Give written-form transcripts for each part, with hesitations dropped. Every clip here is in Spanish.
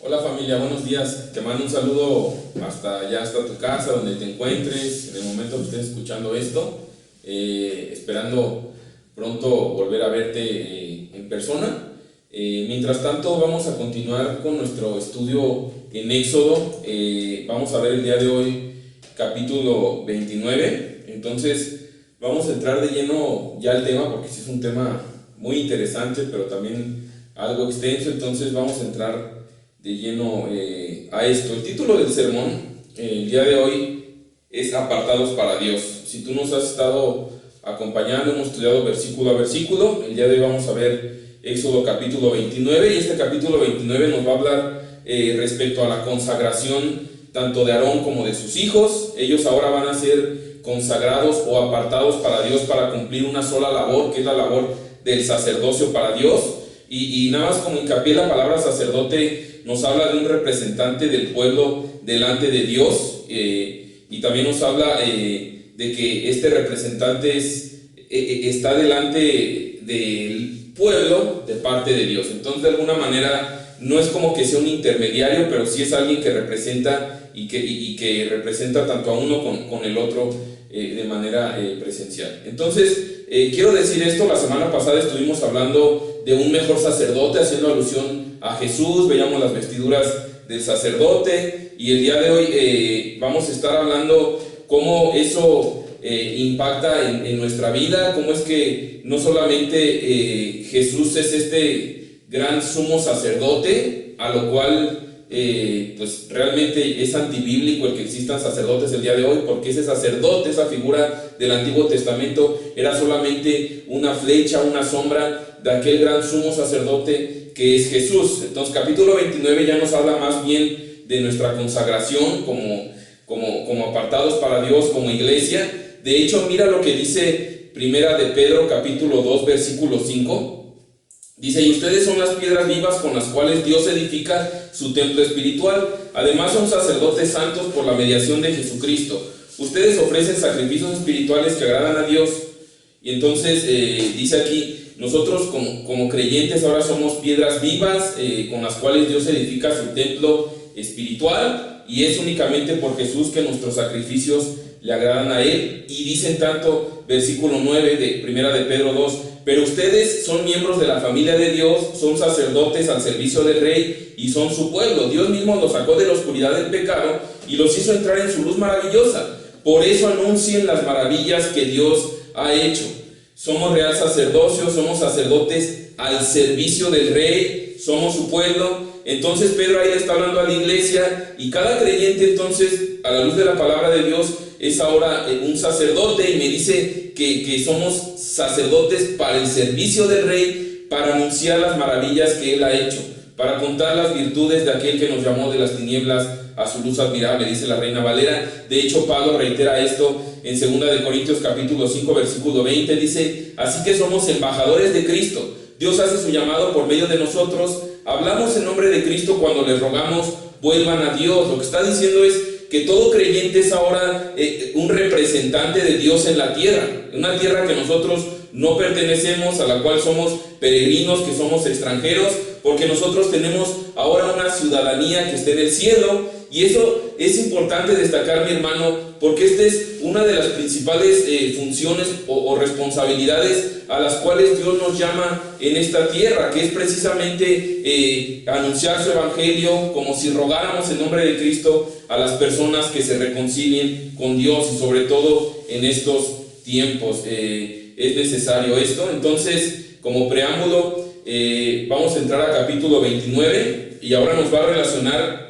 Hola familia, buenos días. Te mando un saludo hasta allá, hasta tu casa, donde te encuentres, en el momento que estés escuchando esto. Esperando pronto volver a verte en persona. Mientras tanto, vamos a continuar con nuestro estudio en Éxodo. Vamos a ver el día de hoy capítulo 29. Entonces, vamos a entrar de lleno ya al tema, porque sí es un tema muy interesante, pero también algo extenso. Entonces, vamos a entrar de lleno a esto. El título del sermón el día de hoy es Apartados para Dios. Si tú nos has estado acompañando, hemos estudiado versículo a versículo. El día de hoy vamos a ver Éxodo capítulo 29, y este capítulo 29 nos va a hablar respecto a la consagración tanto de Aarón como de sus hijos. Ellos ahora van a ser consagrados o apartados para Dios para cumplir una sola labor, que es la labor del sacerdocio para Dios. Y nada más como hincapié, la palabra sacerdote nos habla de un representante del pueblo delante de Dios, y también nos habla de que este representante está delante del pueblo de parte de Dios. Entonces, de alguna manera, no es como que sea un intermediario, pero sí es alguien que representa y que representa tanto a uno con el otro de manera presencial. Entonces, quiero decir esto. La semana pasada estuvimos hablando de un mejor sacerdote, haciendo alusión a Jesús. Veíamos las vestiduras del sacerdote, y el día de hoy vamos a estar hablando cómo eso impacta en nuestra vida, cómo es que no solamente Jesús es este gran sumo sacerdote, a lo cual pues realmente es antibíblico el que existan sacerdotes el día de hoy, porque ese sacerdote, esa figura del Antiguo Testamento, era solamente una flecha, una sombra de aquel gran sumo sacerdote que es Jesús. Entonces, capítulo 29 ya nos habla más bien de nuestra consagración como apartados para Dios, como iglesia. De hecho, mira lo que dice Primera de Pedro, capítulo 2, versículo 5. Dice: y ustedes son las piedras vivas con las cuales Dios edifica su templo espiritual. Además son sacerdotes santos por la mediación de Jesucristo. Ustedes ofrecen sacrificios espirituales que agradan a Dios. Y entonces dice aquí: nosotros como creyentes ahora somos piedras vivas con las cuales Dios edifica su templo espiritual, y es únicamente por Jesús que nuestros sacrificios le agradan a Él. Y dicen tanto, versículo 9 de Primera de Pedro 2: pero ustedes son miembros de la familia de Dios, son sacerdotes al servicio del Rey y son su pueblo. Dios mismo los sacó de la oscuridad del pecado y los hizo entrar en su luz maravillosa. Por eso anuncien las maravillas que Dios ha hecho. Somos real sacerdocio, somos sacerdotes al servicio del Rey, somos su pueblo. Entonces Pedro ahí está hablando a la iglesia, y cada creyente entonces, a la luz de la palabra de Dios, es ahora un sacerdote, y me dice que somos sacerdotes para el servicio del Rey, para anunciar las maravillas que Él ha hecho, para contar las virtudes de aquel que nos llamó de las tinieblas a su luz admirable, dice la Reina Valera. De hecho, Pablo reitera esto en 2 Corintios capítulo 5, versículo 20, dice: así que somos embajadores de Cristo. Dios hace su llamado por medio de nosotros. Hablamos en nombre de Cristo cuando les rogamos vuelvan a Dios. Lo que está diciendo es que todo creyente es ahora un representante de Dios en la tierra, una tierra que nosotros no pertenecemos, a la cual somos peregrinos, que somos extranjeros, porque nosotros tenemos ahora una ciudadanía que está en el cielo. Y eso es importante destacar, mi hermano, porque esta es una de las principales funciones o responsabilidades a las cuales Dios nos llama en esta tierra, que es precisamente anunciar su evangelio, como si rogáramos en nombre de Cristo a las personas que se reconcilien con Dios, y sobre todo en estos tiempos es necesario esto. Entonces, como preámbulo, vamos a entrar a capítulo 29, y ahora nos va a relacionar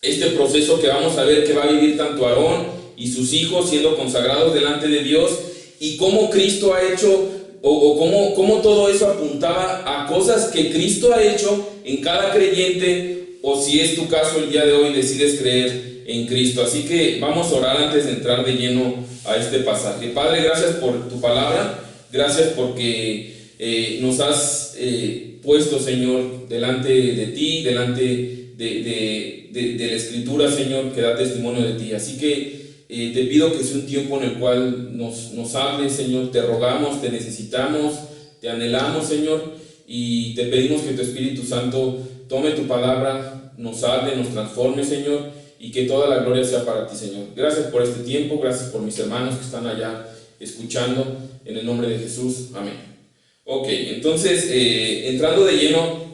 este proceso que vamos a ver que va a vivir tanto Aarón y sus hijos siendo consagrados delante de Dios, y cómo Cristo ha hecho, o cómo todo eso apuntaba a cosas que Cristo ha hecho en cada creyente, o si es tu caso el día de hoy decides creer en Cristo. Así que vamos a orar antes de entrar de lleno a este pasaje. Padre, gracias por tu palabra, gracias porque nos has puesto, Señor, delante de ti, delante de la Escritura, Señor, que da testimonio de ti. Así que te pido que sea un tiempo en el cual nos hables, Señor. Te rogamos, te necesitamos, te anhelamos, Señor, y te pedimos que tu Espíritu Santo tome tu palabra, nos hable, nos transforme, Señor, y que toda la gloria sea para ti, Señor. Gracias por este tiempo, gracias por mis hermanos que están allá escuchando, en el nombre de Jesús, amén. Ok, entonces, entrando de lleno,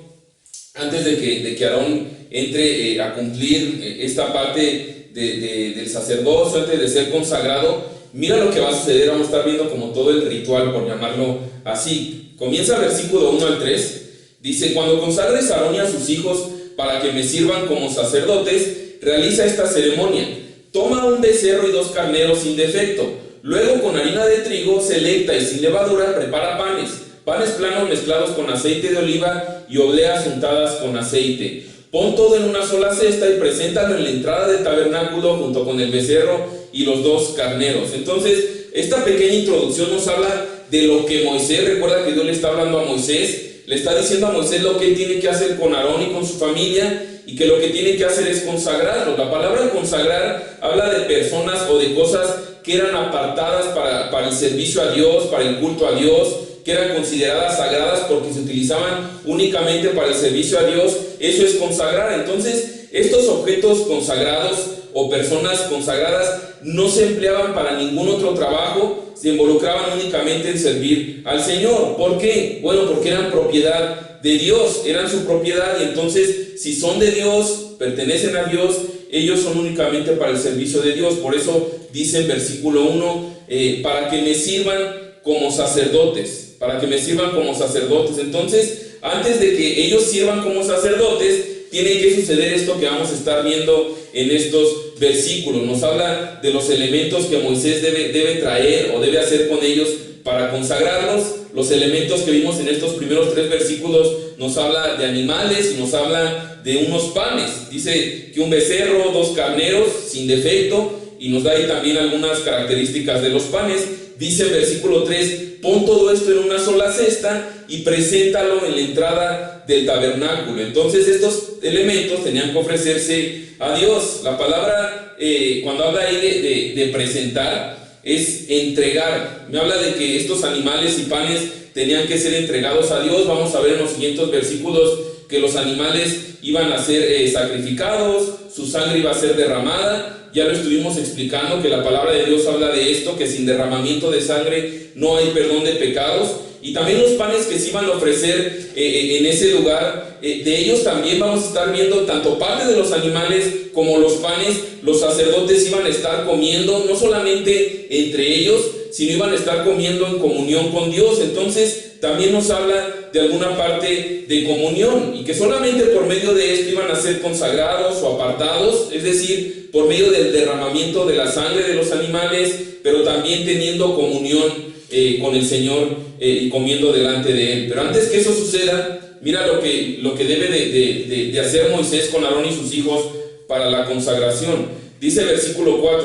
antes de que Aarón entre a cumplir esta parte del sacerdocio, antes de ser consagrado, mira lo que va a suceder. Vamos a estar viendo como todo el ritual, por llamarlo así. Comienza el versículo 1 al 3, dice: cuando consagres a Aarón y a sus hijos para que me sirvan como sacerdotes, realiza esta ceremonia. Toma un becerro y 2 carneros sin defecto. Luego, con harina de trigo selecta y sin levadura, prepara panes planos mezclados con aceite de oliva y obleas untadas con aceite. Pon todo en una sola cesta y preséntalo en la entrada del tabernáculo junto con el becerro y los 2 carneros. Entonces, esta pequeña introducción nos habla de lo que Moisés, recuerda que Dios le está hablando a Moisés, le está diciendo a Moisés lo que él tiene que hacer con Aarón y con su familia, y que lo que tiene que hacer es consagrarlo. La palabra consagrar habla de personas o de cosas que eran apartadas para el servicio a Dios, para el culto a Dios, que eran consideradas sagradas porque se utilizaban únicamente para el servicio a Dios. Eso es consagrar. Entonces, estos objetos consagrados o personas consagradas no se empleaban para ningún otro trabajo, se involucraban únicamente en servir al Señor. ¿Por qué? Bueno, porque eran propiedad de Dios, eran su propiedad, y entonces si son de Dios, pertenecen a Dios, ellos son únicamente para el servicio de Dios. Por eso dice en versículo 1, para que me sirvan como sacerdotes, para que me sirvan como sacerdotes. Entonces, antes de que ellos sirvan como sacerdotes, tiene que suceder esto que vamos a estar viendo en estos versículos. Nos habla de los elementos que Moisés debe traer o debe hacer con ellos para consagrarlos. Los elementos que vimos en estos primeros 3 versículos nos habla de animales y nos habla de unos panes. Dice que un becerro, 2 carneros sin defecto, y nos da ahí también algunas características de los panes. Dice en versículo 3, pon todo esto en una sola cesta y preséntalo en la entrada del tabernáculo. Entonces estos elementos tenían que ofrecerse a Dios. La palabra, cuando habla ahí de presentar, es entregar. Me habla de que estos animales y panes tenían que ser entregados a Dios. Vamos a ver en los siguientes versículos que los animales iban a ser sacrificados, su sangre iba a ser derramada. Ya lo estuvimos explicando, que la palabra de Dios habla de esto, que sin derramamiento de sangre no hay perdón de pecados. Y también los panes que se iban a ofrecer en ese lugar, de ellos también vamos a estar viendo tanto parte de los animales como los panes. Los sacerdotes iban a estar comiendo, no solamente entre ellos, sino iban a estar comiendo en comunión con Dios. Entonces también nos habla de alguna parte de comunión, y que solamente por medio de esto iban a ser consagrados o apartados, es decir, por medio del derramamiento de la sangre de los animales, pero también teniendo comunión con el Señor y comiendo delante de Él. Pero antes que eso suceda, mira lo que debe de hacer Moisés con Aarón y sus hijos para la consagración. Dice el versículo 4,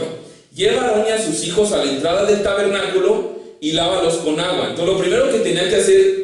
lleva a Aarón y a sus hijos a la entrada del tabernáculo y lávalos con agua. Entonces lo primero que tenía que hacer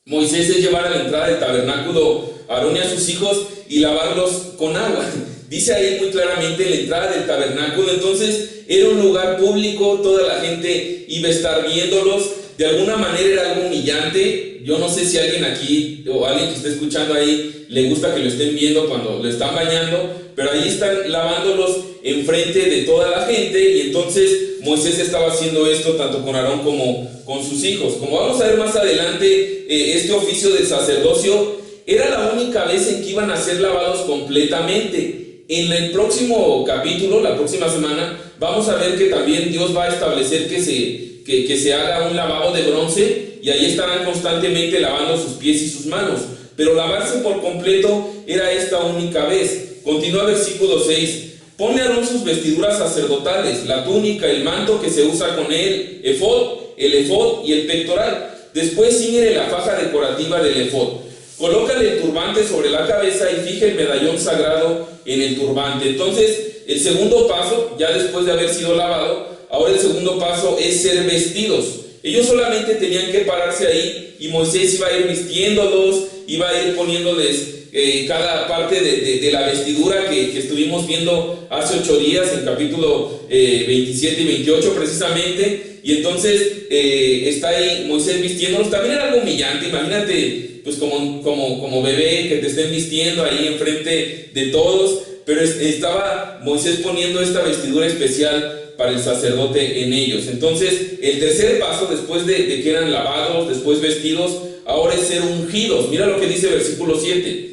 Moisés es llevar a la entrada del tabernáculo a Aarón y a sus hijos y lavarlos con agua. Dice ahí muy claramente la entrada del tabernáculo. Entonces era un lugar público, toda la gente iba a estar viéndolos. De alguna manera era algo humillante. Yo no sé si alguien aquí o alguien que esté escuchando ahí le gusta que lo estén viendo cuando lo están bañando, pero ahí están lavándolos enfrente de toda la gente. Y entonces Moisés estaba haciendo esto tanto con Aarón como con sus hijos. Como vamos a ver más adelante, este oficio del sacerdocio era la única vez en que iban a ser lavados completamente. En el próximo capítulo, la próxima semana, vamos a ver que también Dios va a establecer que se haga un lavado de bronce, y ahí estarán constantemente lavando sus pies y sus manos. Pero lavarse por completo era esta única vez. Continúa versículo 6. Pone a Aarón sus vestiduras sacerdotales, la túnica, el manto que se usa con él, el efod y el pectoral. Después ciñere la faja decorativa del efod. Colócale el turbante sobre la cabeza y fija el medallón sagrado en el turbante. Entonces, el segundo paso, ya después de haber sido lavado, ahora el segundo paso es ser vestidos. Ellos solamente tenían que pararse ahí y Moisés iba a ir vistiéndolos, iba a ir poniéndoles cada parte de la vestidura que estuvimos viendo hace 8 días, en capítulo 27 y 28 precisamente. Y entonces está ahí Moisés vistiéndolos. También era algo humillante, imagínate, pues como bebé, que te estén vistiendo ahí enfrente de todos. Pero estaba Moisés poniendo esta vestidura especial para el sacerdote en ellos. Entonces el tercer paso, después de que eran lavados, después vestidos, ahora es ser ungidos. Mira lo que dice versículo 7.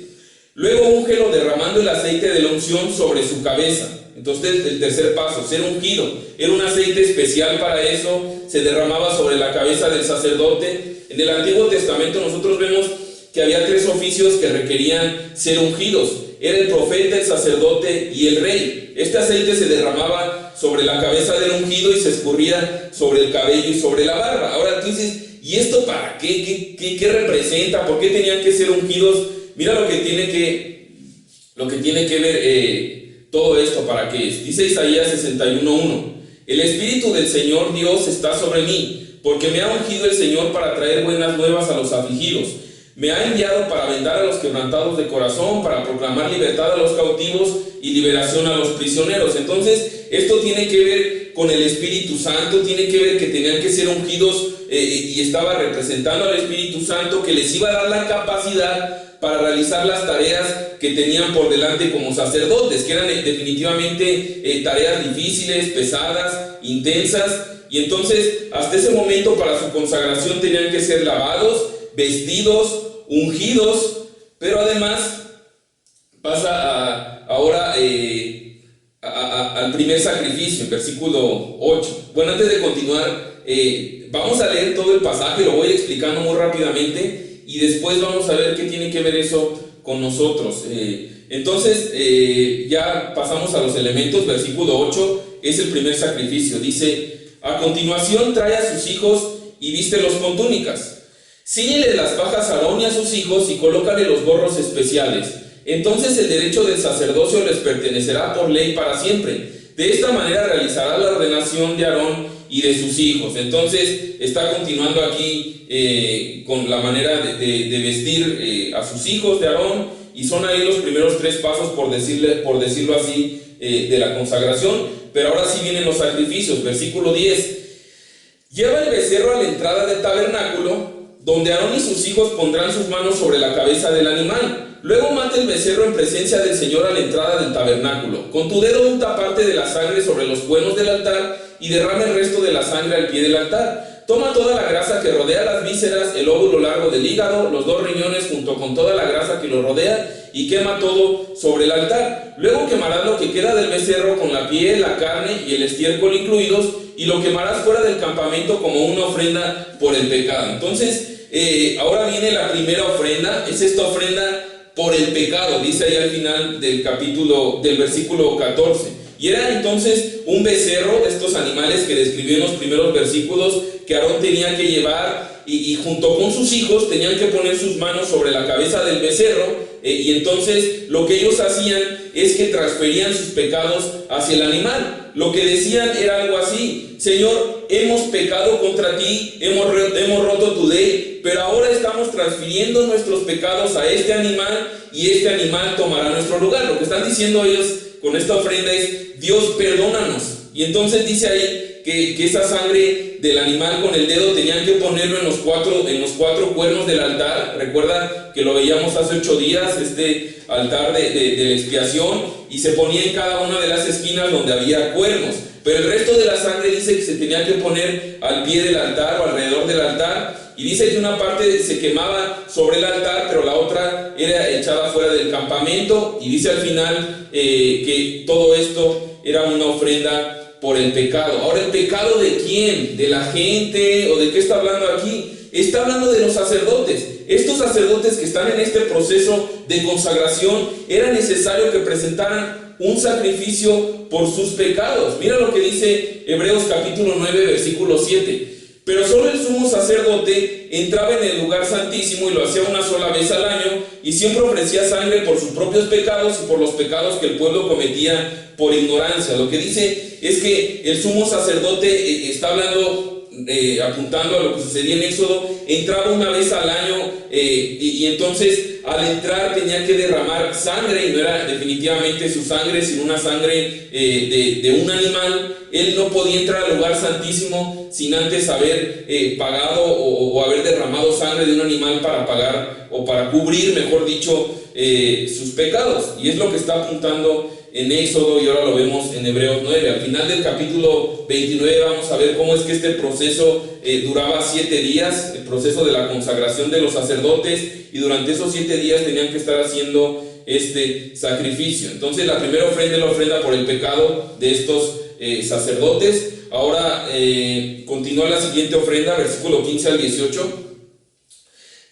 Luego úngelo derramando el aceite de la unción sobre su cabeza. Entonces el tercer paso, ser ungido, era un aceite especial para eso, se derramaba sobre la cabeza del sacerdote. En el Antiguo Testamento nosotros vemos que había 3 oficios que requerían ser ungidos. Era el profeta, el sacerdote y el rey. Este aceite se derramaba sobre la cabeza del ungido y se escurría sobre el cabello y sobre la barba. Ahora tú dices, ¿y esto para qué? ¿Qué representa? ¿Por qué tenían que ser ungidos? Mira lo que tiene que ver todo esto, ¿para qué es? Dice Isaías 61:1. El Espíritu del Señor Dios está sobre mí, porque me ha ungido el Señor para traer buenas nuevas a los afligidos. Me ha enviado para vendar a los quebrantados de corazón, para proclamar libertad a los cautivos y liberación a los prisioneros. Entonces, esto tiene que ver con el Espíritu Santo, tiene que ver que tenían que ser ungidos y estaba representando al Espíritu Santo, que les iba a dar la capacidad para realizar las tareas que tenían por delante como sacerdotes, que eran definitivamente tareas difíciles, pesadas, intensas. Y entonces, hasta ese momento, para su consagración tenían que ser lavados, vestidos, ungidos, pero además pasa ahora al primer sacrificio, en versículo 8. Bueno, antes de continuar, vamos a leer todo el pasaje, lo voy explicando muy rápidamente, y después vamos a ver qué tiene que ver eso con nosotros. Entonces, ya pasamos a los elementos. Versículo 8 es el primer sacrificio. Dice: a continuación trae a sus hijos y vístelos con túnicas. Cíñele las fajas a Aarón y a sus hijos y colócale los gorros especiales. Entonces el derecho del sacerdocio les pertenecerá por ley para siempre. De esta manera realizará la ordenación de Aarón y de sus hijos. Entonces está continuando aquí con la manera de vestir a sus hijos de Aarón, y son ahí los primeros 3 pasos, por decirlo así, de la consagración. Pero ahora sí vienen los sacrificios. Versículo 10. Lleva el becerro a la entrada del tabernáculo, donde Aarón y sus hijos pondrán sus manos sobre la cabeza del animal. Luego mata el becerro en presencia del Señor a la entrada del tabernáculo. Con tu dedo unta parte de la sangre sobre los cuernos del altar y derrama el resto de la sangre al pie del altar. Toma toda la grasa que rodea las vísceras, el óvulo largo del hígado, los 2 riñones junto con toda la grasa que lo rodea, y quema todo sobre el altar. Luego quemarás lo que queda del becerro con la piel, la carne y el estiércol incluidos, y lo quemarás fuera del campamento como una ofrenda por el pecado. Entonces, ahora viene la primera ofrenda. Es esta ofrenda por el pecado, dice ahí al final del versículo 14. Y era entonces un becerro de estos animales que describió en los primeros versículos, que Aarón tenía que llevar, y junto con sus hijos tenían que poner sus manos sobre la cabeza del becerro. Y entonces lo que ellos hacían es que transferían sus pecados hacia el animal. Lo que decían era algo así: Señor, hemos pecado contra ti, hemos roto tu ley, pero ahora estamos transfiriendo nuestros pecados a este animal, y este animal tomará nuestro lugar. Lo que están diciendo ellos con esta ofrenda es: Dios, perdónanos. Y entonces dice ahí que esa sangre del animal con el dedo tenían que ponerlo en los cuatro cuernos del altar. Recuerda que lo veíamos hace 8 días, este altar de la expiación, y se ponía en cada una de las esquinas donde había cuernos. Pero el resto de la sangre dice que se tenía que poner al pie del altar o alrededor del altar. Y dice que una parte se quemaba sobre el altar, pero la otra era echada fuera del campamento. Y dice al final que todo esto era una ofrenda por el pecado. Ahora, ¿el pecado de quién? ¿De la gente? ¿O de qué está hablando aquí? Está hablando de los sacerdotes. Estos sacerdotes que están en este proceso de consagración, era necesario que presentaran un sacrificio por sus pecados. Mira lo que dice Hebreos capítulo 9, versículo 7. Pero solo el sumo sacerdote entraba en el lugar santísimo, y lo hacía una sola vez al año, y siempre ofrecía sangre por sus propios pecados y por los pecados que el pueblo cometía por ignorancia. Lo que dice es que el sumo sacerdote está hablando apuntando a lo que sucedía en Éxodo, entraba una vez al año y entonces al entrar tenía que derramar sangre, y no era definitivamente su sangre, sino una sangre de un animal. Él no podía entrar al lugar santísimo sin antes haber pagado o haber derramado sangre de un animal para pagar o para cubrir, mejor dicho, sus pecados. Y es lo que está apuntando en Éxodo, y ahora lo vemos en Hebreos 9. Al final del capítulo 29 vamos a ver cómo es que este proceso duraba 7 días, el proceso de la consagración de los sacerdotes, y durante esos 7 días tenían que estar haciendo este sacrificio. Entonces la primera ofrenda es la ofrenda por el pecado de estos sacerdotes. Ahora continúa la siguiente ofrenda, versículo 15 al 18.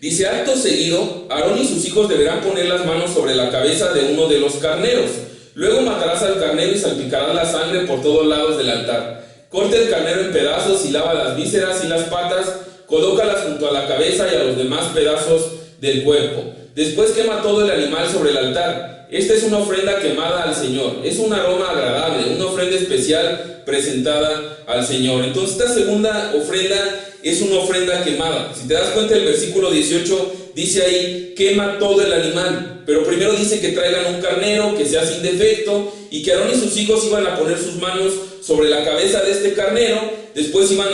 Dice: acto seguido, Aarón y sus hijos deberán poner las manos sobre la cabeza de uno de los carneros. Luego matarás al carnero y salpicarás la sangre por todos lados del altar. Corta el carnero en pedazos y lava las vísceras y las patas, colócalas junto a la cabeza y a los demás pedazos del cuerpo. Después quema todo el animal sobre el altar. Esta es una ofrenda quemada al Señor. Es un aroma agradable, una ofrenda especial presentada al Señor. Entonces esta segunda ofrenda es una ofrenda quemada. Si te das cuenta, el versículo 18 dice ahí: quema todo el animal. Pero primero dice que traigan un carnero que sea sin defecto, y que Aarón y sus hijos iban a poner sus manos sobre la cabeza de este carnero. Después iban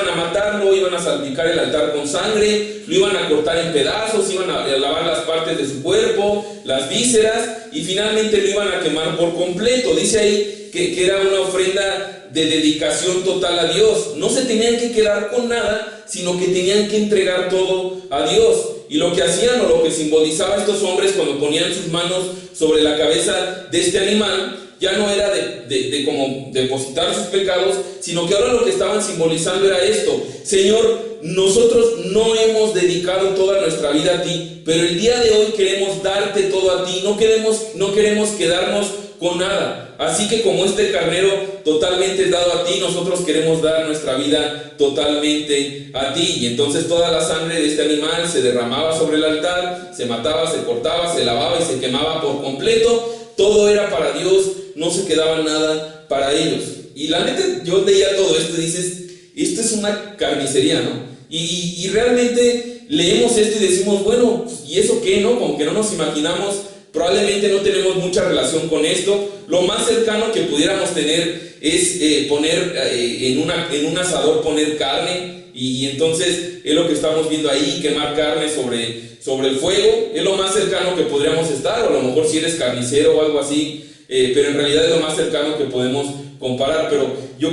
a matarlo, iban a salpicar el altar con sangre, lo iban a cortar en pedazos, iban a lavar las partes de su cuerpo, las vísceras, y finalmente lo iban a quemar por completo. Dice ahí que era una ofrenda de dedicación total a Dios. No se tenían que quedar con nada, sino que tenían que entregar todo a Dios. Y lo que hacían, o lo que simbolizaba estos hombres cuando ponían sus manos sobre la cabeza de este animal, ya no era de como depositar sus pecados, sino que ahora lo que estaban simbolizando era esto: Señor, nosotros no hemos dedicado toda nuestra vida a ti, pero el día de hoy queremos darte todo a ti, no queremos quedarnos con nada. Así que como este carnero totalmente dado a ti, nosotros queremos dar nuestra vida totalmente a ti. Y entonces toda la sangre de este animal se derramaba sobre el altar, se mataba, se cortaba, se lavaba y se quemaba por completo. Todo era para Dios, no se quedaba nada para ellos. Y la neta, yo veía todo esto y dices: esto es una carnicería, ¿no? Y realmente leemos esto y decimos: bueno, ¿y eso qué, no? Como que no nos imaginamos. Probablemente no tenemos mucha relación con esto. Lo más cercano que pudiéramos tener es poner en un asador, poner carne, y entonces es lo que estamos viendo ahí: quemar carne sobre el fuego. Es lo más cercano que podríamos estar, o a lo mejor si eres carnicero o algo así, pero en realidad es lo más cercano que podemos comparar. Pero yo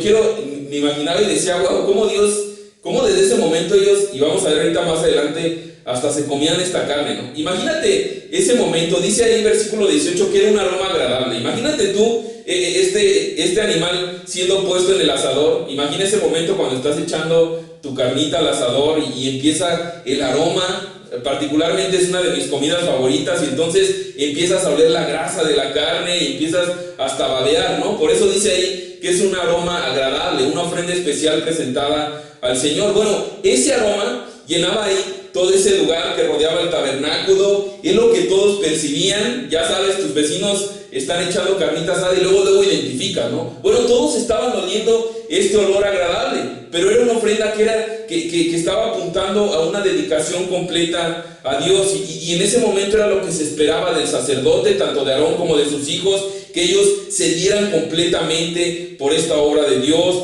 me imaginaba y decía: wow, cómo desde ese momento ellos, y vamos a ver ahorita más adelante, hasta se comían esta carne, ¿no? Imagínate ese momento. Dice ahí versículo 18 que era un aroma agradable. Imagínate tú este animal siendo puesto en el asador. Imagina ese momento cuando estás echando tu carnita al asador y empieza el aroma. Particularmente es una de mis comidas favoritas, y entonces empiezas a oler la grasa de la carne y empiezas hasta a babear, ¿no? Por eso dice ahí que es un aroma agradable, una ofrenda especial presentada al Señor. Bueno, ese aroma llenaba ahí todo ese lugar que rodeaba el tabernáculo. Es lo que todos percibían. Ya sabes, tus vecinos están echando carnita asada y luego identifican, ¿no? Bueno, todos estaban oliendo este olor agradable, pero era una ofrenda que estaba apuntando a una dedicación completa a Dios. Y en ese momento era lo que se esperaba del sacerdote, tanto de Aarón como de sus hijos, que ellos se dieran completamente por esta obra de Dios,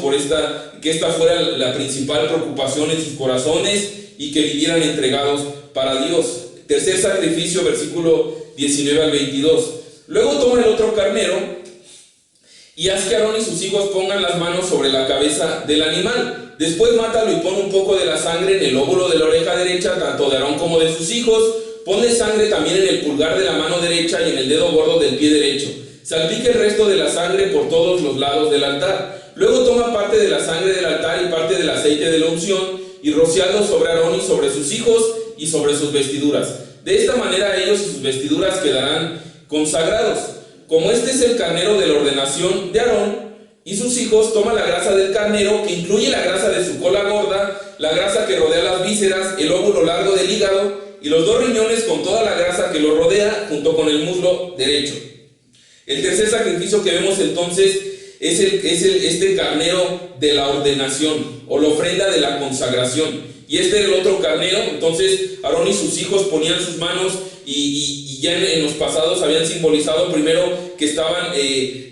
que esta fuera la principal preocupación en sus corazones, y que vivieran entregados para Dios. Tercer sacrificio, versículo 19 al 22. Luego toma el otro carnero y haz que Aarón y sus hijos pongan las manos sobre la cabeza del animal. Después mátalo y pon un poco de la sangre en el lóbulo de la oreja derecha, tanto de Aarón como de sus hijos. Ponle sangre también en el pulgar de la mano derecha y en el dedo gordo del pie derecho. Salpique el resto de la sangre por todos los lados del altar. Luego toma parte de la sangre del altar y parte del aceite de la unción, y rociarlo sobre Aarón y sobre sus hijos y sobre sus vestiduras. De esta manera ellos y sus vestiduras quedarán consagrados. Como este es el carnero de la ordenación de Aarón y sus hijos, toma la grasa del carnero, que incluye la grasa de su cola gorda, la grasa que rodea las vísceras, el lóbulo largo del hígado y los 2 riñones con toda la grasa que lo rodea, junto con el muslo derecho. El tercer sacrificio que vemos entonces este carnero de la ordenación o la ofrenda de la consagración. Y este era el otro carnero. Entonces Aarón y sus hijos ponían sus manos y ya en los pasados habían simbolizado primero que estaban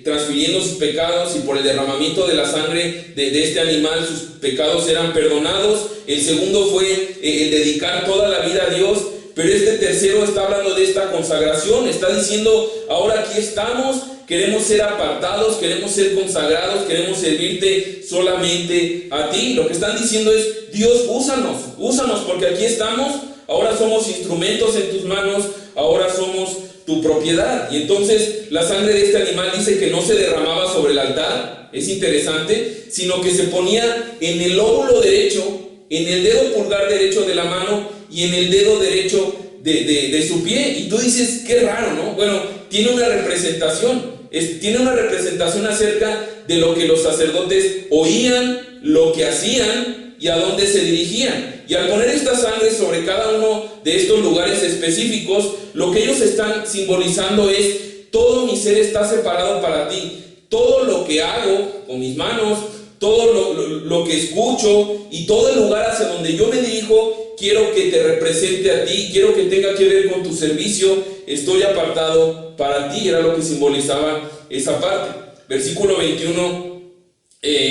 transfiriendo sus pecados, y por el derramamiento de la sangre de este animal sus pecados eran perdonados. El segundo fue el dedicar toda la vida a Dios. Pero este tercero está hablando de esta consagración. Está diciendo: ahora aquí estamos, queremos ser apartados, queremos ser consagrados, queremos servirte solamente a ti. Lo que están diciendo es: Dios, úsanos, porque aquí estamos, ahora somos instrumentos en tus manos, ahora somos tu propiedad. Y entonces la sangre de este animal dice que no se derramaba sobre el altar, es interesante, sino que se ponía en el lóbulo derecho, en el dedo pulgar derecho de la mano y en el dedo derecho de su pie. Y tú dices: qué raro, ¿no? Bueno, tiene una representación. Tiene una representación acerca de lo que los sacerdotes oían, lo que hacían y a dónde se dirigían. Y al poner esta sangre sobre cada uno de estos lugares específicos, lo que ellos están simbolizando es: todo mi ser está separado para ti. Todo lo que hago con mis manos, todo lo que escucho y todo el lugar hacia donde yo me dirijo, quiero que te represente a ti, quiero que tenga que ver con tu servicio. Estoy apartado para ti. Era lo que simbolizaba esa parte. Versículo 21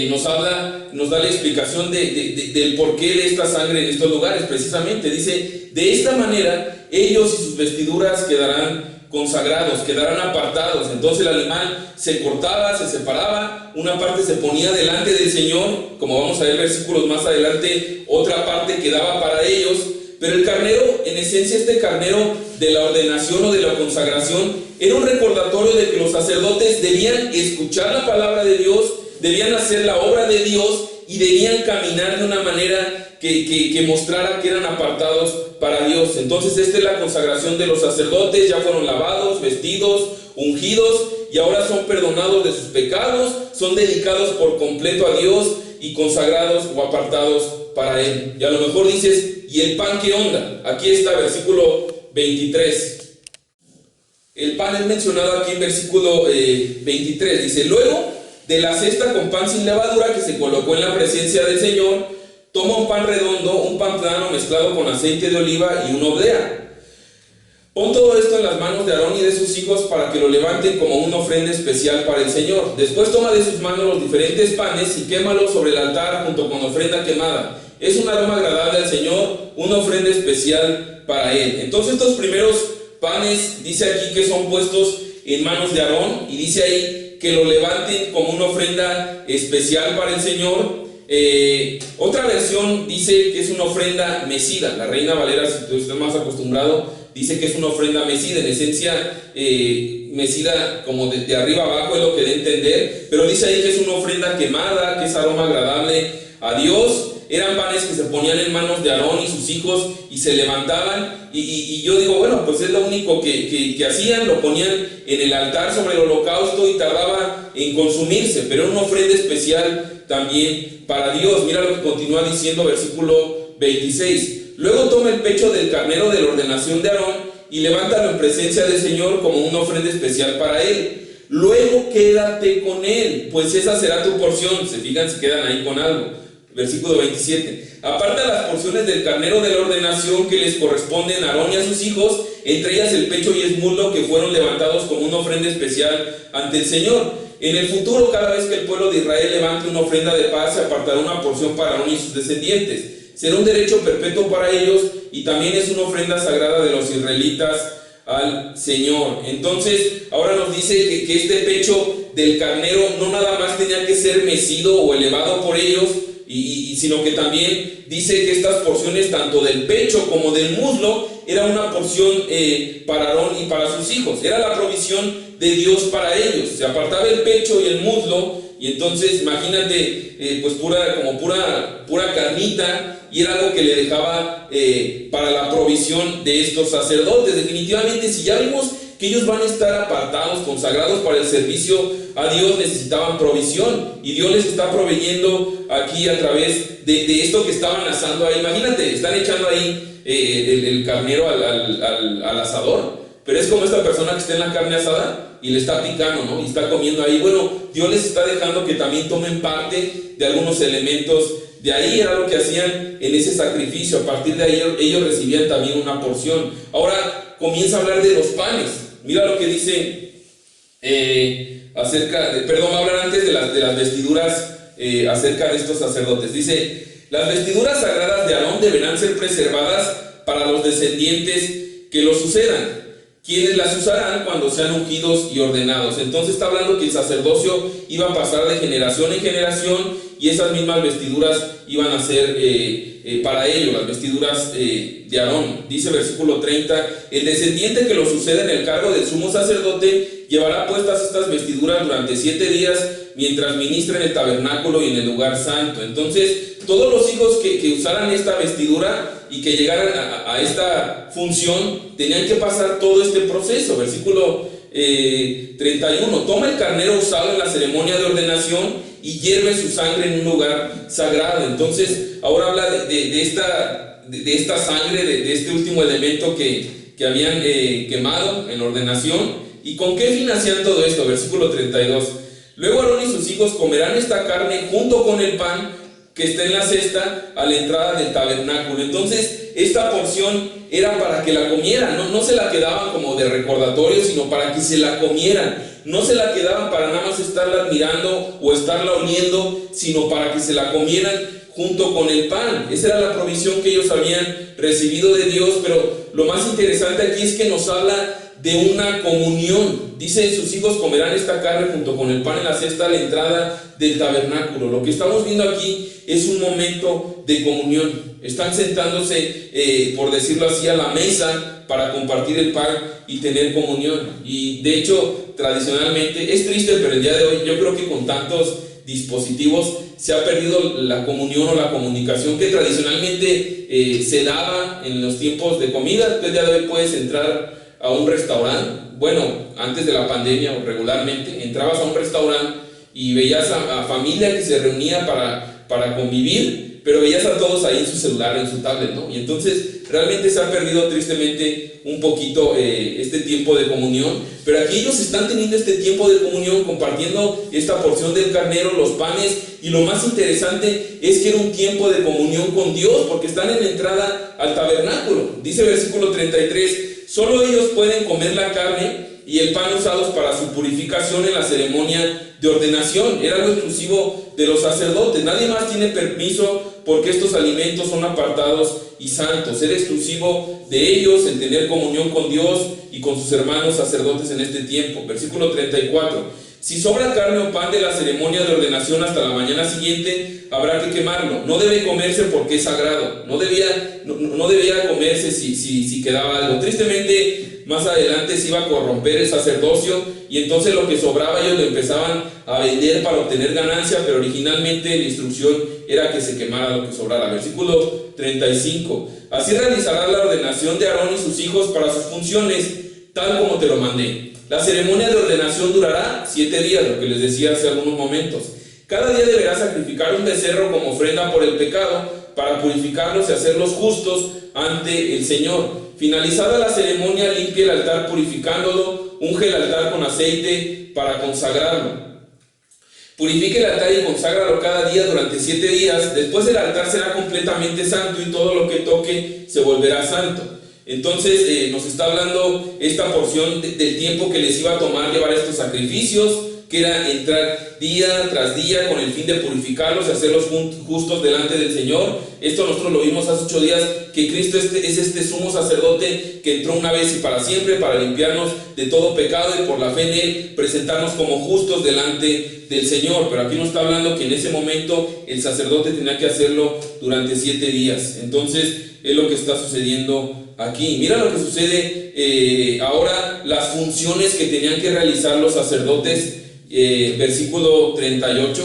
nos da la explicación del porqué de esta sangre en estos lugares. Precisamente dice: de esta manera ellos y sus vestiduras quedarán consagrados, quedarán apartados. Entonces el animal se cortaba, se separaba, una parte se ponía delante del Señor, como vamos a ver versículos más adelante, otra parte quedaba para ellos. Pero el carnero, en esencia, este carnero de la ordenación o de la consagración, era un recordatorio de que los sacerdotes debían escuchar la palabra de Dios, debían hacer la obra de Dios y debían caminar de una manera que mostrara que eran apartados para Dios. Entonces esta es la consagración de los sacerdotes. Ya fueron lavados, vestidos, ungidos, y ahora son perdonados de sus pecados, son dedicados por completo a Dios y consagrados o apartados para Él. Y a lo mejor dices: ¿y el pan qué onda? Aquí está, versículo 23. El pan es mencionado aquí en versículo 23. Dice: luego de la cesta con pan sin levadura que se colocó en la presencia del Señor, toma un pan redondo, un pan plano mezclado con aceite de oliva y una oblea. Pon todo esto en las manos de Aarón y de sus hijos para que lo levanten como una ofrenda especial para el Señor. Después toma de sus manos los diferentes panes y quémalos sobre el altar junto con ofrenda quemada. Es un aroma agradable al Señor, una ofrenda especial para Él. Entonces estos primeros panes, dice aquí que son puestos en manos de Aarón, y dice ahí que lo levanten como una ofrenda especial para el Señor. Otra versión dice que es una ofrenda mecida. La Reina Valera, si tú estás más acostumbrado, dice que es una ofrenda mecida. En esencia, mecida como de arriba abajo, es lo que da a entender. Pero dice ahí que es una ofrenda quemada, que es aroma agradable a Dios. Eran panes que se ponían en manos de Aarón y sus hijos y se levantaban. Y yo digo, bueno, pues es lo único que hacían. Lo ponían en el altar sobre el holocausto y tardaba en consumirse, pero era una ofrenda especial también para Dios. Mira lo que continúa diciendo versículo 26. Luego toma el pecho del carnero de la ordenación de Aarón y levántalo en presencia del Señor como una ofrenda especial para él. Luego quédate con él, pues esa será tu porción. Se fijan si quedan ahí con algo. Versículo 27. Aparta las porciones del carnero de la ordenación que les corresponden a Aarón y a sus hijos, entre ellas el pecho y el muslo, que fueron levantados como una ofrenda especial ante el Señor. En el futuro, cada vez que el pueblo de Israel levante una ofrenda de paz, se apartará una porción para Aarón y sus descendientes. Será un derecho perpetuo para ellos, y también es una ofrenda sagrada de los israelitas al Señor. Entonces ahora nos dice que este pecho del carnero no nada más tenía que ser mecido o elevado por ellos, sino que también dice que estas porciones, tanto del pecho como del muslo, era una porción para Aarón y para sus hijos. Era la provisión de Dios para ellos. Se apartaba el pecho y el muslo, y entonces imagínate, pues pura carnita, y era algo que le dejaba para la provisión de estos sacerdotes. Definitivamente, si ya vimos que ellos van a estar apartados, consagrados para el servicio a Dios, necesitaban provisión, y Dios les está proveyendo aquí a través de esto que estaban asando ahí. Imagínate, están echando ahí el carnero al asador. pero es como esta persona que está en la carne asada y le está picando, ¿no? Y está comiendo ahí. Bueno, Dios les está dejando que también tomen parte de algunos elementos. De ahí era lo que hacían en ese sacrificio. A partir de ahí ellos recibían también una porción. Ahora comienza a hablar de los panes. Mira lo que dice va a hablar antes de las vestiduras acerca de estos sacerdotes. Dice: las vestiduras sagradas de Aarón deberán ser preservadas para los descendientes que los sucedan, quienes las usarán cuando sean ungidos y ordenados. Entonces está hablando que el sacerdocio iba a pasar de generación en generación, y esas mismas vestiduras iban a ser para ellos, las vestiduras de Aarón. Dice versículo 30: el descendiente que lo suceda en el cargo del sumo sacerdote llevará puestas estas vestiduras durante 7 días mientras ministra en el tabernáculo y en el lugar santo. Entonces todos los hijos que usaran esta vestidura y que llegaran a esta función tenían que pasar todo este proceso. Versículo 31: toma el carnero usado en la ceremonia de ordenación y hierve su sangre en un lugar sagrado. Entonces ahora habla de esta sangre, de este último elemento que habían quemado en la ordenación. ¿Y con qué fin hacían todo esto? Versículo 32: luego Aarón y sus hijos comerán esta carne junto con el pan que está en la cesta a la entrada del tabernáculo. Entonces esta porción era para que la comieran, no se la quedaban como de recordatorio, sino para que se la comieran. No se la quedaban para nada más estarla admirando o estarla oliendo, sino para que se la comieran junto con el pan. Esa era la provisión que ellos habían recibido de Dios. Pero lo más interesante aquí es que nos habla de una comunión. Dice: sus hijos comerán esta carne junto con el pan en la cesta a la entrada del tabernáculo. Lo que estamos viendo aquí es un momento de comunión. Están sentándose, por decirlo así, a la mesa para compartir el pan y tener comunión. Y de hecho, tradicionalmente, es triste, pero el día de hoy yo creo que con tantos dispositivos se ha perdido la comunión o la comunicación que tradicionalmente se daba en los tiempos de comida. El día de hoy puedes entrar a un restaurante. Bueno, antes de la pandemia o regularmente entrabas a un restaurante y veías a familia que se reunía para convivir, pero veías a todos ahí en su celular, en su tablet, ¿no? Y entonces realmente se ha perdido tristemente un poquito este tiempo de comunión. Pero aquí ellos están teniendo este tiempo de comunión, compartiendo esta porción del carnero, los panes. Y lo más interesante es que era un tiempo de comunión con Dios, porque están en la entrada al tabernáculo. Dice versículo 33: solo ellos pueden comer la carne y el pan usados para su purificación en la ceremonia de ordenación. Era algo exclusivo de los sacerdotes. Nadie más tiene permiso, porque estos alimentos son apartados y santos. Era exclusivo de ellos el tener comunión con Dios y con sus hermanos sacerdotes en este tiempo. Versículo 34: si sobra carne o pan de la ceremonia de ordenación hasta la mañana siguiente, habrá que quemarlo. No debe comerse porque es sagrado. No debía comerse si quedaba algo. Tristemente, más adelante se iba a corromper el sacerdocio, y entonces lo que sobraba ellos lo empezaban a vender para obtener ganancia, pero originalmente la instrucción era que se quemara lo que sobrara. Versículo 35: así realizará la ordenación de Aarón y sus hijos para sus funciones, tal como te lo mandé. La ceremonia de ordenación durará 7 días, lo que les decía hace algunos momentos. Cada día deberá sacrificar un becerro como ofrenda por el pecado, para purificarlos y hacerlos justos ante el Señor. Finalizada la ceremonia, limpie el altar purificándolo, unge el altar con aceite para consagrarlo. Purifique el altar y conságralo cada día durante 7 días. Después el altar será completamente santo, y todo lo que toque se volverá santo. Entonces nos está hablando esta porción del tiempo que les iba a tomar llevar estos sacrificios, que era entrar día tras día con el fin de purificarlos y hacerlos justos delante del Señor. Esto nosotros lo vimos hace 8 días, que Cristo es este sumo sacerdote que entró una vez y para siempre para limpiarnos de todo pecado, y por la fe en Él presentarnos como justos delante del Señor. Pero aquí nos está hablando que en ese momento el sacerdote tenía que hacerlo durante 7 días. Entonces es lo que está sucediendo aquí. Mira lo que sucede ahora, las funciones que tenían que realizar los sacerdotes. Versículo 38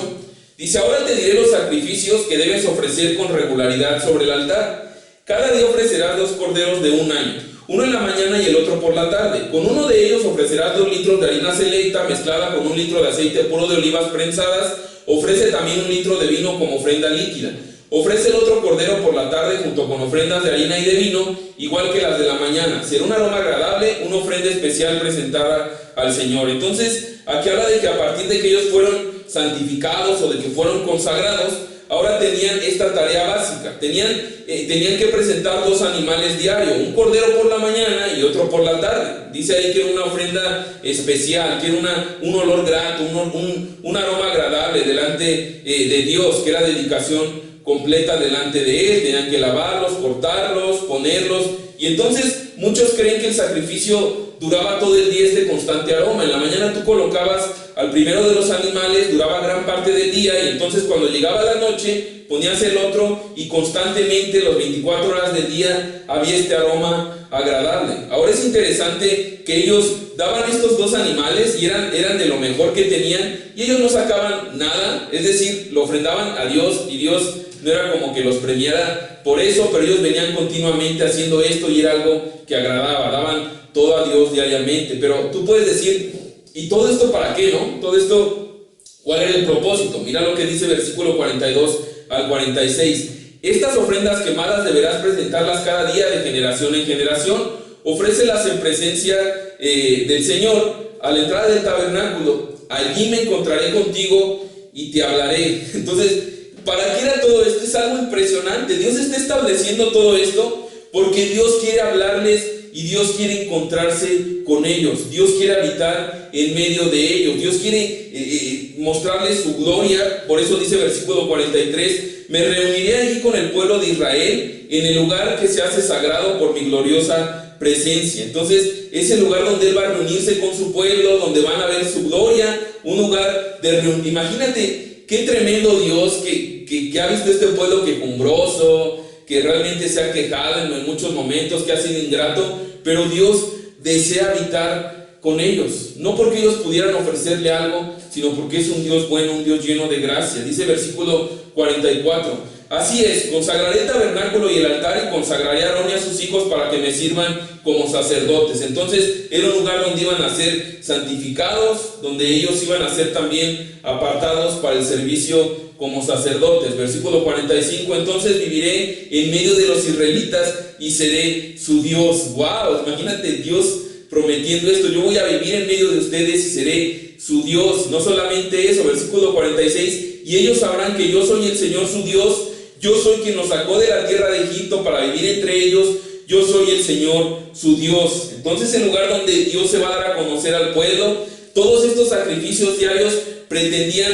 dice: ahora te diré los sacrificios que debes ofrecer con regularidad sobre el altar. Cada día ofrecerás 2 corderos de 1 año, uno en la mañana y el otro por la tarde. Con uno de ellos ofrecerás 2 litros de harina selecta mezclada con 1 litro de aceite puro de olivas prensadas. Ofrece también 1 litro de vino como ofrenda líquida. Ofrece el otro cordero por la tarde junto con ofrendas de harina y de vino, igual que las de la mañana. Será un aroma agradable, una ofrenda especial presentada al Señor. Entonces, aquí habla de que a partir de que ellos fueron santificados o de que fueron consagrados, ahora tenían esta tarea básica. Tenían que presentar 2 animales diarios, un cordero por la mañana y otro por la tarde. Dice ahí que era una ofrenda especial, que era un olor grato, un aroma agradable delante de Dios, que era dedicación completa delante de Él. Tenían que lavarlos, cortarlos, ponerlos. Y entonces muchos creen que el sacrificio duraba todo el día este constante aroma. En la mañana tú colocabas al primero de los animales, duraba gran parte del día, y entonces cuando llegaba la noche ponías el otro, y constantemente las 24 horas del día había este aroma agradable. Ahora es interesante que ellos daban estos 2 animales y eran de lo mejor que tenían, y ellos no sacaban nada, es decir, lo ofrendaban a Dios, y Dios no era como que los premiara por eso, pero ellos venían continuamente haciendo esto y era algo que agradaba, daban todo a Dios diariamente. Pero tú puedes decir, ¿y todo esto para qué, no? Todo esto, ¿cuál era el propósito? Mira lo que dice versículo 42 al 46. Estas ofrendas quemadas deberás presentarlas cada día de generación en generación. Ofrécelas en presencia del Señor a la entrada del tabernáculo. Allí me encontraré contigo y te hablaré. Entonces, ¿para qué era todo esto? Es algo impresionante. Dios está estableciendo todo esto porque Dios quiere hablarles y Dios quiere encontrarse con ellos. Dios quiere habitar en medio de ellos. Dios quiere mostrarles su gloria. Por eso dice versículo 43, me reuniré allí con el pueblo de Israel en el lugar que se hace sagrado por mi gloriosa presencia. Entonces es el lugar donde Él va a reunirse con su pueblo, donde van a ver su gloria, un lugar de reunión. Imagínate qué tremendo Dios que ha visto este pueblo quejumbroso, que realmente se ha quejado en muchos momentos, que ha sido ingrato, pero Dios desea habitar con ellos, no porque ellos pudieran ofrecerle algo, sino porque es un Dios bueno, un Dios lleno de gracia. Dice versículo 44, así es, consagraré el tabernáculo y el altar, y consagraré a Aarón y a sus hijos para que me sirvan como sacerdotes. Entonces era un lugar donde iban a ser santificados, donde ellos iban a ser también apartados para el servicio como sacerdotes. Versículo 45, entonces viviré en medio de los israelitas y seré su Dios. Wow, imagínate Dios prometiendo esto: yo voy a vivir en medio de ustedes y seré su Dios. No solamente eso, versículo 46, y ellos sabrán que yo soy el Señor su Dios, yo soy quien los sacó de la tierra de Egipto para vivir entre ellos, yo soy el Señor su Dios. Entonces el lugar donde Dios se va a dar a conocer al pueblo, todos estos sacrificios diarios pretendían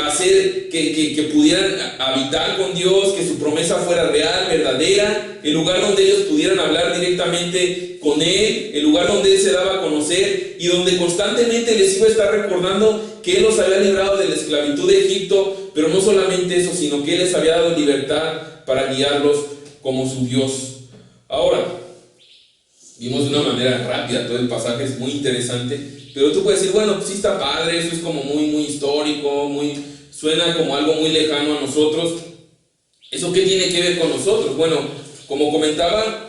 hacer que pudieran habitar con Dios, que su promesa fuera real, verdadera, el lugar donde ellos pudieran hablar directamente con Él, el lugar donde Él se daba a conocer y donde constantemente les iba a estar recordando que Él los había librado de la esclavitud de Egipto, pero no solamente eso, sino que Él les había dado libertad para guiarlos como su Dios. Ahora, vimos de una manera rápida todo el pasaje, es muy interesante, pero tú puedes decir, bueno, pues sí está padre, eso es como muy histórico, suena como algo muy lejano a nosotros. ¿Eso qué tiene que ver con nosotros? Bueno, como comentaba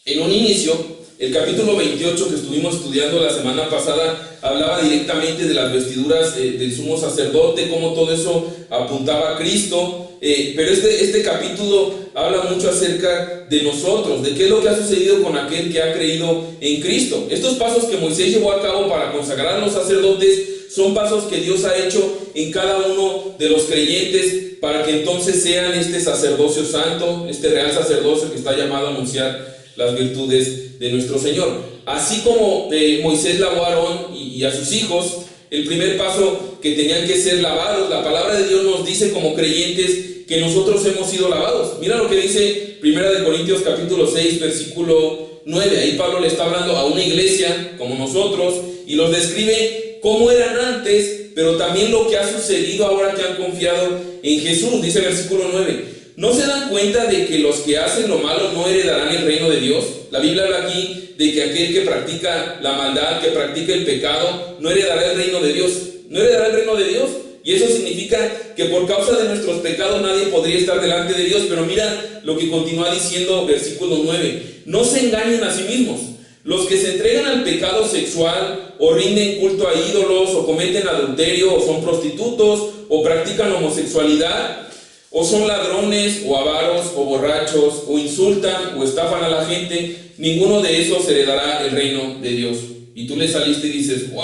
en un inicio, el capítulo 28 que estuvimos estudiando la semana pasada hablaba directamente de las vestiduras del sumo sacerdote, cómo todo eso apuntaba a Cristo. Pero este capítulo habla mucho acerca de nosotros, de qué es lo que ha sucedido con aquel que ha creído en Cristo. Estos pasos que Moisés llevó a cabo para consagrar a los sacerdotes son pasos que Dios ha hecho en cada uno de los creyentes para que entonces sean este sacerdocio santo, este real sacerdocio que está llamado a anunciar las virtudes de nuestro Señor. Así como Moisés lavó a Aarón y a sus hijos, el primer paso que tenían que ser lavados, la palabra de Dios nos dice como creyentes que nosotros hemos sido lavados. Mira lo que dice 1 Corintios capítulo 6 versículo 9. Ahí Pablo le está hablando a una iglesia como nosotros y los describe cómo eran antes, pero también lo que ha sucedido ahora que han confiado en Jesús. Dice el versículo 9, ¿no se dan cuenta de que los que hacen lo malo no heredarán el reino de Dios? La Biblia habla aquí de que aquel que practica la maldad, que practica el pecado, no heredará el reino de Dios. No heredará el reino de Dios. Y eso significa que por causa de nuestros pecados nadie podría estar delante de Dios. Pero mira lo que continúa diciendo versículo 9. No se engañen a sí mismos. Los que se entregan al pecado sexual o rinden culto a ídolos o cometen adulterio o son prostitutos o practican homosexualidad o son ladrones, o avaros, o borrachos, o insultan, o estafan a la gente, ninguno de esos heredará el reino de Dios. Y tú le saliste y dices, wow,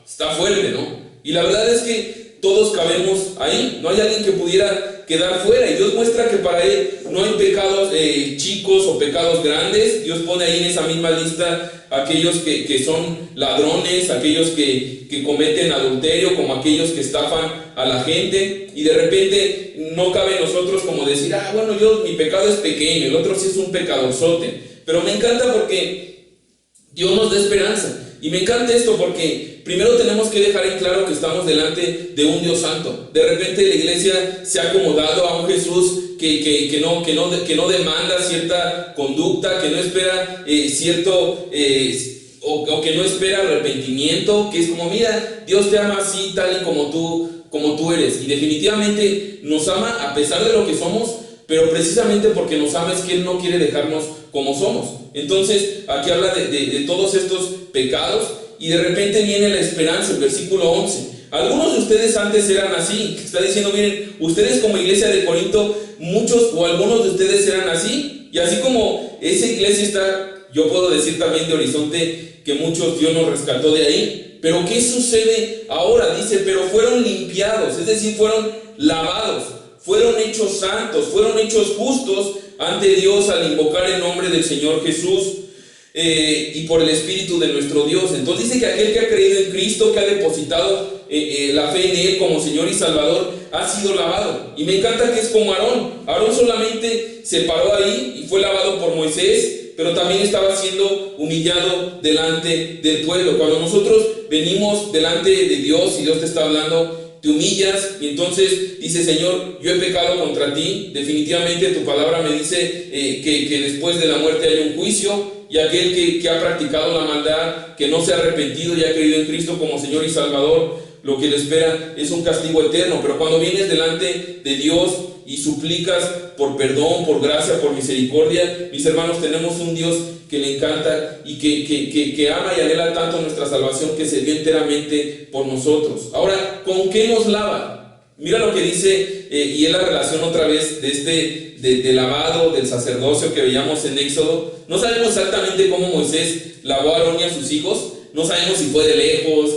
está fuerte, ¿no? Y la verdad es que todos cabemos ahí, no hay alguien que pudiera quedar fuera, y Dios muestra que para Él no hay pecados chicos o pecados grandes. Dios pone ahí en esa misma lista aquellos que son ladrones, aquellos que cometen adulterio, como aquellos que estafan a la gente, y de repente no cabe en nosotros como decir, bueno, mi pecado es pequeño, el otro sí es un pecadorzote. Pero me encanta porque Dios nos da esperanza. Y me encanta esto porque primero tenemos que dejar en claro que estamos delante de un Dios santo. De repente la iglesia se ha acomodado a un Jesús que no demanda cierta conducta, que no espera o que no espera arrepentimiento, que es como, mira, Dios te ama así, tal y como tú eres. Y definitivamente nos ama a pesar de lo que somos, pero precisamente porque nos ama es que Él no quiere dejarnos como somos. Entonces aquí habla de todos estos pecados, y de repente viene la esperanza, el versículo 11. Algunos de ustedes antes eran así. Está diciendo, miren, ustedes como iglesia de Corinto, muchos o algunos de ustedes eran así. Y así como esa iglesia está, yo puedo decir también de Horizonte, que muchos Dios nos rescató de ahí. Pero ¿qué sucede ahora? Dice, pero fueron limpiados, es decir, fueron lavados, fueron hechos santos, fueron hechos justos ante Dios al invocar el nombre del Señor Jesús y por el Espíritu de nuestro Dios. Entonces dice que aquel que ha creído en Cristo, que ha depositado la fe en Él como Señor y Salvador, ha sido lavado. Y me encanta que es como Aarón. Aarón solamente se paró ahí y fue lavado por Moisés, pero también estaba siendo humillado delante del pueblo. Cuando nosotros venimos delante de Dios y Dios te está hablando, te humillas y entonces dices, Señor, yo he pecado contra ti. Definitivamente tu palabra me dice que después de la muerte hay un juicio, y aquel que ha practicado la maldad, que no se ha arrepentido y ha creído en Cristo como Señor y Salvador, lo que le espera es un castigo eterno. Pero cuando vienes delante de Dios y suplicas por perdón, por gracia, por misericordia, mis hermanos, tenemos un Dios que le encanta y que ama y anhela tanto nuestra salvación, que se dio enteramente por nosotros. Ahora, ¿con qué nos lava? Mira lo que dice, y es la relación otra vez de lavado, del sacerdocio que veíamos en Éxodo. No sabemos exactamente cómo Moisés lavó a Aarón y a sus hijos, no sabemos si fue de lejos,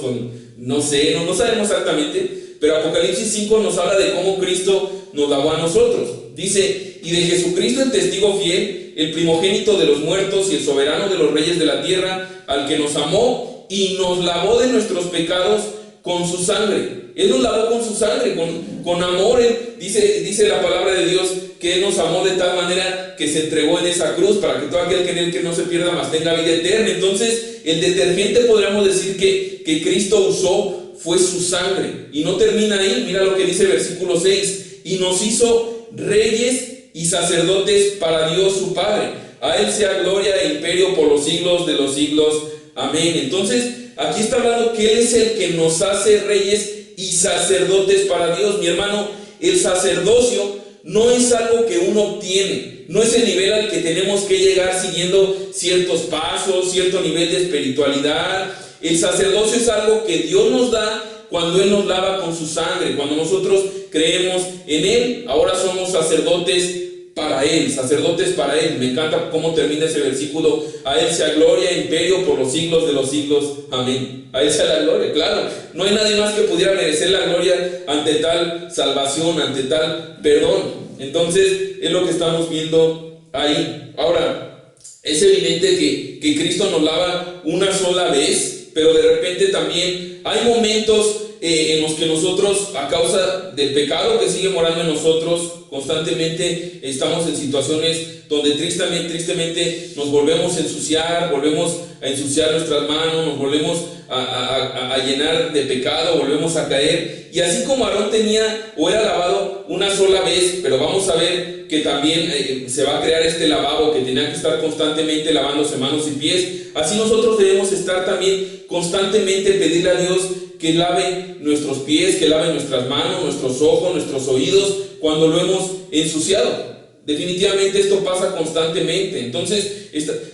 no sabemos exactamente, pero Apocalipsis 5 nos habla de cómo Cristo nos lavó a nosotros. Dice, y de Jesucristo el testigo fiel, el primogénito de los muertos y el soberano de los reyes de la tierra, al que nos amó y nos lavó de nuestros pecados con su sangre. Él nos lavó con su sangre, con amor. Dice la palabra de Dios que Él nos amó de tal manera que se entregó en esa cruz para que todo aquel que en Él que no se pierda, mas tenga vida eterna. Entonces el detergente, podríamos decir, que Cristo usó fue su sangre. Y no termina ahí. Mira lo que dice el versículo 6: y nos hizo reyes y sacerdotes para Dios su Padre. A Él sea gloria e imperio por los siglos de los siglos. Amén. Entonces aquí está hablando que Él es el que nos hace reyes y sacerdotes para Dios. Mi hermano, el sacerdocio no es algo que uno obtiene, no es el nivel al que tenemos que llegar siguiendo ciertos pasos, cierto nivel de espiritualidad. El sacerdocio es algo que Dios nos da cuando Él nos lava con su sangre. Cuando nosotros creemos en Él, ahora somos sacerdotes para Él, sacerdotes para Él. Me encanta cómo termina ese versículo: a Él sea gloria e imperio por los siglos de los siglos. Amén. A Él sea la gloria. Claro, no hay nadie más que pudiera merecer la gloria ante tal salvación, ante tal perdón. Entonces es lo que estamos viendo ahí. Ahora, es evidente que Cristo nos lava una sola vez, pero de repente también hay momentos en los que nosotros, a causa del pecado que sigue morando en nosotros, constantemente estamos en situaciones donde tristemente nos volvemos a ensuciar nuestras manos, nos volvemos a llenar de pecado, volvemos a caer. Y así como Aarón tenía o era lavado una sola vez, pero vamos a ver que también se va a crear este lavabo que tenía que estar constantemente lavándose manos y pies. Así nosotros debemos estar también constantemente, pedirle a Dios que lave nuestros pies, que lave nuestras manos, nuestros ojos, nuestros oídos, cuando lo hemos ensuciado. Definitivamente esto pasa constantemente. Entonces,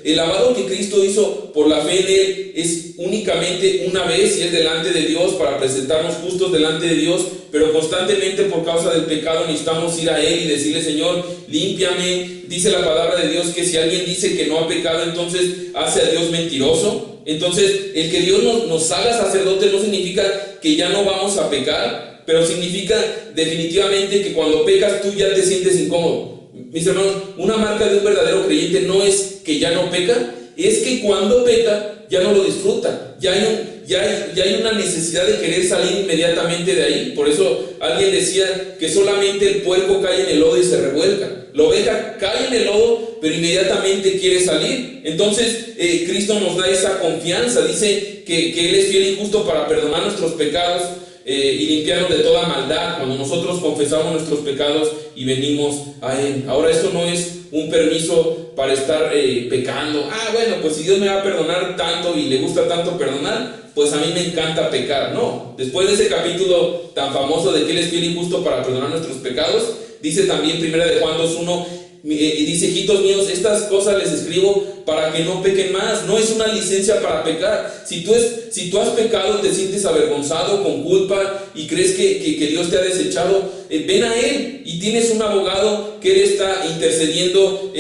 el lavado que Cristo hizo por la fe en Él es únicamente una vez y es delante de Dios para presentarnos justos delante de Dios, pero constantemente por causa del pecado necesitamos ir a Él y decirle: Señor, límpiame. Dice la palabra de Dios que si alguien dice que no ha pecado, entonces hace a Dios mentiroso. Entonces, el que Dios nos haga sacerdote no significa que ya no vamos a pecar, pero significa definitivamente que cuando pecas tú ya te sientes incómodo. Mis hermanos, una marca de un verdadero creyente no es que ya no peca, es que cuando peca ya no lo disfruta, ya hay una necesidad de querer salir inmediatamente de ahí. Por eso alguien decía que solamente el puerco cae en el lodo y se revuelca. La oveja cae en el lodo, pero inmediatamente quiere salir. Entonces Cristo nos da esa confianza, dice que Él es fiel y justo para perdonar nuestros pecados y limpiarnos de toda maldad cuando nosotros confesamos nuestros pecados y venimos a Él. Ahora, esto no es un permiso para estar pecando. Bueno, pues si Dios me va a perdonar tanto y le gusta tanto perdonar, pues a mí me encanta pecar. No, después de ese capítulo tan famoso de que Él es fiel y justo para perdonar nuestros pecados, dice también 1 de Juan 2:1, y dice: hijitos míos, estas cosas les escribo para que no pequen más. No es una licencia para pecar. Si tú has pecado, te sientes avergonzado, con culpa y crees que Dios te ha desechado, ven a Él y tienes un abogado que Él está intercediendo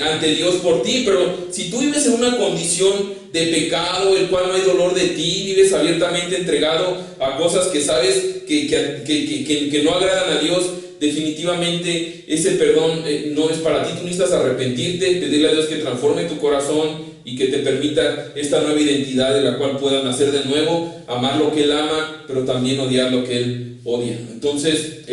ante Dios por ti. Pero si tú vives en una condición de pecado, el cual no hay dolor de ti, vives abiertamente entregado a cosas que sabes que no agradan a Dios, definitivamente ese perdón no es para ti. Tú necesitas arrepentirte, pedirle a Dios que transforme tu corazón y que te permita esta nueva identidad de la cual puedas nacer de nuevo, amar lo que Él ama, pero también odiar lo que Él odia. Entonces,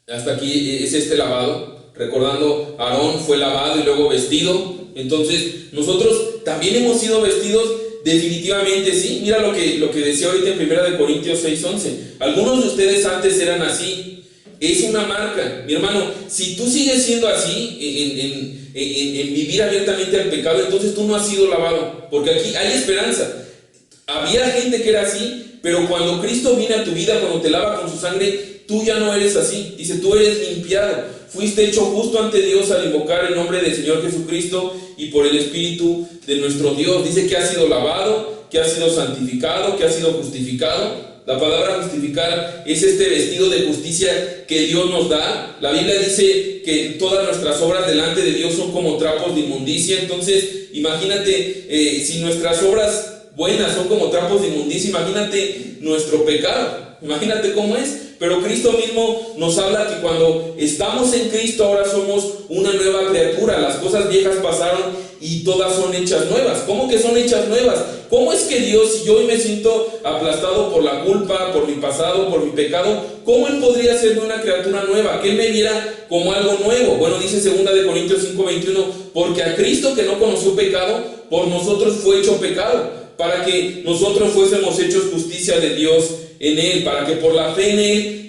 hasta aquí es este lavado. Recordando, Aarón fue lavado y luego vestido. Entonces, nosotros también hemos sido vestidos. Definitivamente sí. Mira lo que decía ahorita en 1 Corintios 6:11. Algunos de ustedes antes eran así. Es una marca, mi hermano. Si tú sigues siendo así en vivir abiertamente al pecado, entonces tú no has sido lavado, porque aquí hay esperanza. Había gente que era así, pero cuando Cristo viene a tu vida, cuando te lava con su sangre, tú ya no eres así. Dice: tú eres limpiado, fuiste hecho justo ante Dios al invocar el nombre del Señor Jesucristo y por el Espíritu de nuestro Dios. Dice que ha sido lavado, que ha sido santificado, que ha sido justificado. La palabra justificar es este vestido de justicia que Dios nos da. La Biblia dice que todas nuestras obras delante de Dios son como trapos de inmundicia. Entonces, imagínate, si nuestras obras buenas son como trapos de inmundicia, imagínate nuestro pecado. Imagínate cómo es. Pero Cristo mismo nos habla que cuando estamos en Cristo ahora somos una nueva criatura. Las cosas viejas pasaron y todas son hechas nuevas. ¿Cómo que son hechas nuevas? ¿Cómo es que Dios, si yo hoy me siento aplastado por la culpa, por mi pasado, por mi pecado, cómo Él podría hacerme una criatura nueva? Que Él me viera como algo nuevo. Bueno, dice 2 Corintios 5:21, porque a Cristo, que no conoció pecado, por nosotros fue hecho pecado, para que nosotros fuésemos hechos justicia de Dios en Él, para que por la fe en Él,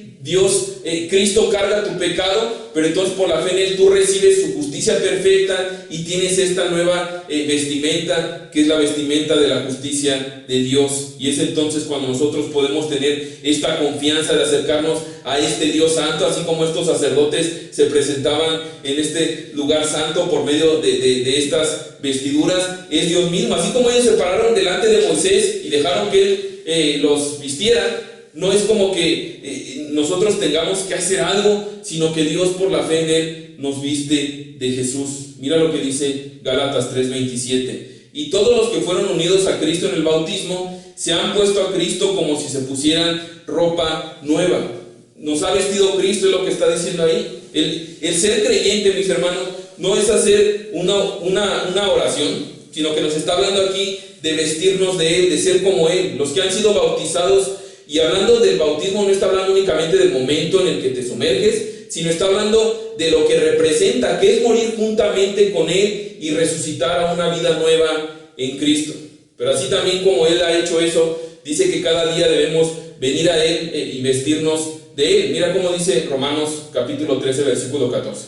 Cristo carga tu pecado, pero entonces por la fe en Él tú recibes su justicia perfecta y tienes esta nueva vestimenta, que es la vestimenta de la justicia de Dios. Y es entonces cuando nosotros podemos tener esta confianza de acercarnos a este Dios santo, así como estos sacerdotes se presentaban en este lugar santo por medio de estas vestiduras. Es Dios mismo, así como ellos se pararon delante de Moisés y dejaron que Él los vistiera. No es como que nosotros tengamos que hacer algo, sino que Dios por la fe en Él nos viste de Jesús. Mira lo que dice Gálatas 3:27. Y todos los que fueron unidos a Cristo en el bautismo se han puesto a Cristo como si se pusieran ropa nueva. Nos ha vestido Cristo, es lo que está diciendo ahí. El ser creyente, mis hermanos, no es hacer una oración, sino que nos está hablando aquí de vestirnos de Él, de ser como Él. Los que han sido bautizados. Y hablando del bautismo, no está hablando únicamente del momento en el que te sumerges, sino está hablando de lo que representa, que es morir juntamente con Él y resucitar a una vida nueva en Cristo. Pero así también como Él ha hecho eso, dice que cada día debemos venir a Él y vestirnos de Él. Mira cómo dice Romanos capítulo 13, versículo 14.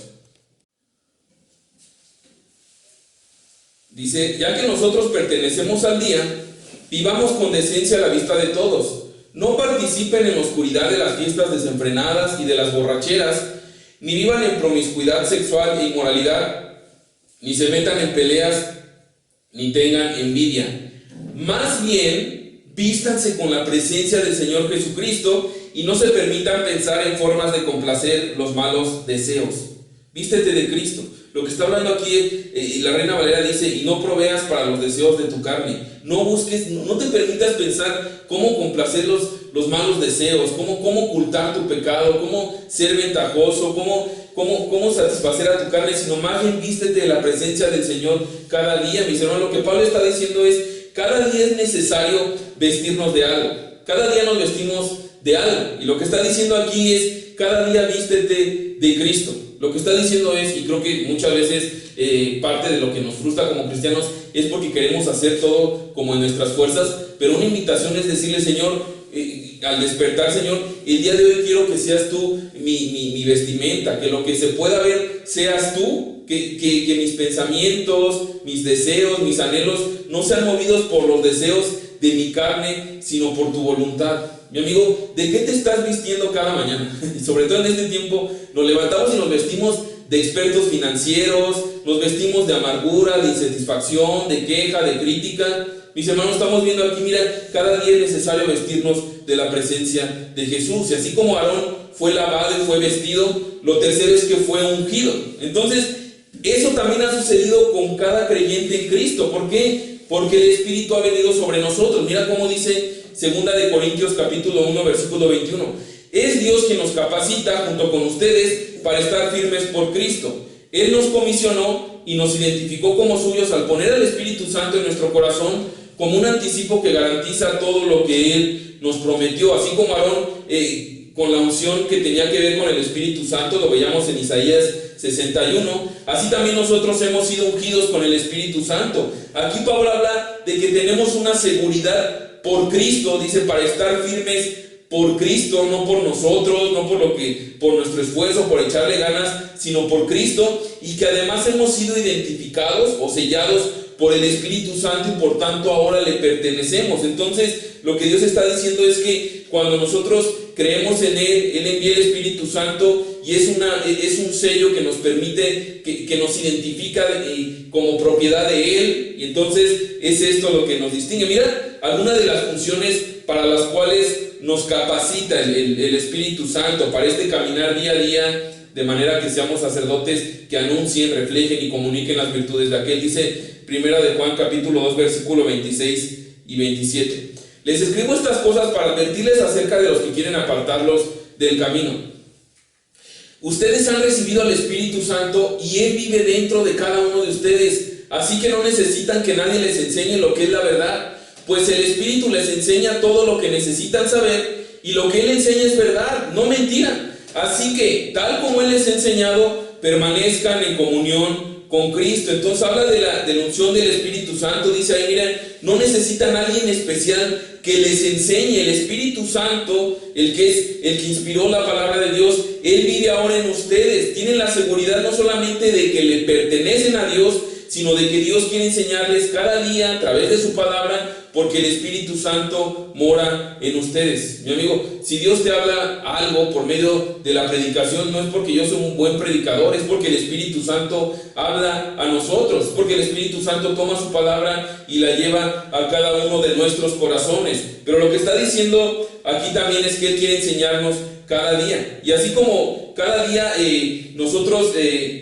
Dice: ya que nosotros pertenecemos al día, vivamos con decencia a la vista de todos. No participen en la oscuridad de las fiestas desenfrenadas y de las borracheras, ni vivan en promiscuidad sexual e inmoralidad, ni se metan en peleas, ni tengan envidia. Más bien, vístanse con la presencia del Señor Jesucristo y no se permitan pensar en formas de complacer los malos deseos. Vístete de Cristo. Lo que está hablando aquí, la Reina Valera dice, y no proveas para los deseos de tu carne. No busques, no te permitas pensar cómo complacer los malos deseos, cómo ocultar tu pecado, cómo ser ventajoso, cómo satisfacer a tu carne, sino más bien vístete de la presencia del Señor cada día. Mis hermanos, lo que Pablo está diciendo es, cada día es necesario vestirnos de algo. Cada día nos vestimos de algo. Y lo que está diciendo aquí es, cada día vístete de Cristo. Lo que está diciendo es, y creo que muchas veces parte de lo que nos frustra como cristianos es porque queremos hacer todo como en nuestras fuerzas, pero una invitación es decirle, Señor, al despertar, Señor, el día de hoy quiero que seas tú mi vestimenta, que lo que se pueda ver seas tú, que mis pensamientos, mis deseos, mis anhelos no sean movidos por los deseos de mi carne, sino por tu voluntad. Mi amigo, ¿de qué te estás vistiendo cada mañana? Y sobre todo en este tiempo nos levantamos y nos vestimos de expertos financieros, nos vestimos de amargura, de insatisfacción, de queja, de crítica. Mis hermanos, estamos viendo aquí, mira, cada día es necesario vestirnos de la presencia de Jesús. Y así como Aarón fue lavado y fue vestido, lo tercero es que fue ungido. Entonces, eso también ha sucedido con cada creyente en Cristo. ¿Por qué? Porque el Espíritu ha venido sobre nosotros. Mira cómo dice 2 Corintios capítulo 1, versículo 21. Es Dios quien nos capacita junto con ustedes para estar firmes por Cristo. Él nos comisionó y nos identificó como suyos al poner al Espíritu Santo en nuestro corazón como un anticipo que garantiza todo lo que Él nos prometió. Así como Aarón con la unción que tenía que ver con el Espíritu Santo, lo veíamos en Isaías 61, así también nosotros hemos sido ungidos con el Espíritu Santo. Aquí Pablo habla de que tenemos una seguridad por Cristo, dice, para estar firmes por Cristo, no por nosotros, no por nuestro esfuerzo, por echarle ganas, sino por Cristo, y que además hemos sido identificados o sellados por el Espíritu Santo y por tanto ahora le pertenecemos. Entonces, lo que Dios está diciendo es que cuando nosotros creemos en Él, Él envía el Espíritu Santo y es un sello que nos permite, que nos identifica como propiedad de Él, y entonces es esto lo que nos distingue. Mira, algunas de las funciones para las cuales nos capacita el Espíritu Santo para este caminar día a día, de manera que seamos sacerdotes que anuncien, reflejen y comuniquen las virtudes de aquel. Dice 1 de Juan capítulo 2 versículo 26 y 27. Les escribo estas cosas para advertirles acerca de los que quieren apartarlos del camino. Ustedes han recibido al Espíritu Santo y Él vive dentro de cada uno de ustedes, así que no necesitan que nadie les enseñe lo que es la verdad, pues el Espíritu les enseña todo lo que necesitan saber, y lo que Él enseña es verdad, no mentira. Así que, tal como Él les ha enseñado, permanezcan en comunión con Cristo. Entonces habla de la unción del Espíritu Santo. Dice ahí, miren, no necesitan a alguien especial que les enseñe. El Espíritu Santo, el que inspiró la palabra de Dios, Él vive ahora en ustedes. Tienen la seguridad no solamente de que le pertenecen a Dios, sino de que Dios quiere enseñarles cada día a través de su palabra, porque el Espíritu Santo mora en ustedes. Mi amigo, si Dios te habla algo por medio de la predicación, no es porque yo soy un buen predicador, es porque el Espíritu Santo habla a nosotros, porque el Espíritu Santo toma su palabra y la lleva a cada uno de nuestros corazones. Pero lo que está diciendo aquí también es que Él quiere enseñarnos cada día. Y así como cada día nosotros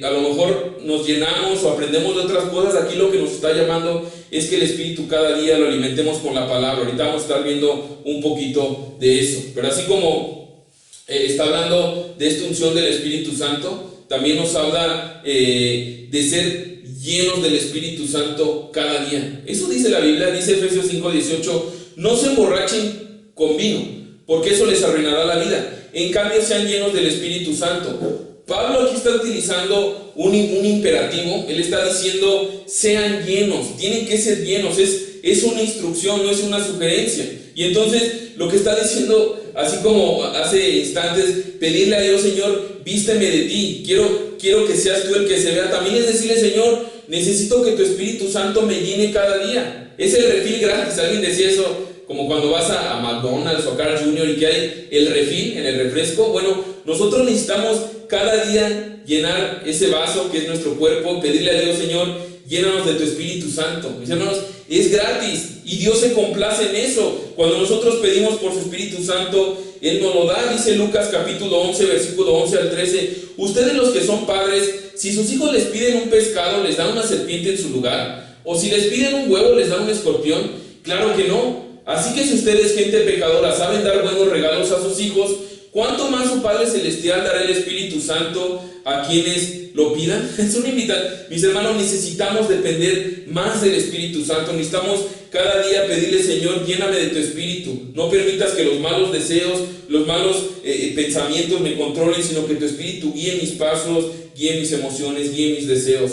a lo mejor nos llenamos o aprendemos de otras cosas, aquí lo que nos está llamando es que el Espíritu cada día lo alimentemos con la palabra. Ahorita vamos a estar viendo un poquito de eso. Pero así como está hablando de esta unción del Espíritu Santo, también nos habla de ser llenos del Espíritu Santo cada día. Eso dice la Biblia, dice Efesios 5:18, no se emborrachen con vino, porque eso les arruinará la vida. En cambio, sean llenos del Espíritu Santo. Pablo aquí está utilizando un imperativo. Él está diciendo, sean llenos, tienen que ser llenos. Es una instrucción, no es una sugerencia. Y entonces, lo que está diciendo, así como hace instantes, pedirle a Dios, Señor, vísteme de ti, quiero que seas tú el que se vea. También es decirle, Señor, necesito que tu Espíritu Santo me llene cada día. Es el refil gratis. Alguien decía eso, como cuando vas a McDonald's o Carl Jr. y que hay el refil en el refresco. Bueno, Nosotros necesitamos cada día llenar ese vaso que es nuestro cuerpo, pedirle a Dios, Señor, llénanos de tu Espíritu Santo. Mis hermanos, es gratis y Dios se complace en eso. Cuando nosotros pedimos por su Espíritu Santo, Él nos lo da. Dice Lucas capítulo 11, versículo 11 al 13. Ustedes los que son padres, si sus hijos les piden un pescado, ¿les dan una serpiente en su lugar? ¿O si les piden un huevo, les dan un escorpión? Claro que no. Así que si ustedes, gente pecadora, saben dar buenos regalos a sus hijos, ¿cuánto más su Padre Celestial dará el Espíritu Santo a quienes lo pidan? Es una invitación. Mis hermanos, necesitamos depender más del Espíritu Santo. Necesitamos cada día pedirle, Señor, lléname de tu Espíritu. No permitas que los malos deseos, los malos pensamientos me controlen, sino que tu Espíritu guíe mis pasos, guíe mis emociones, guíe mis deseos.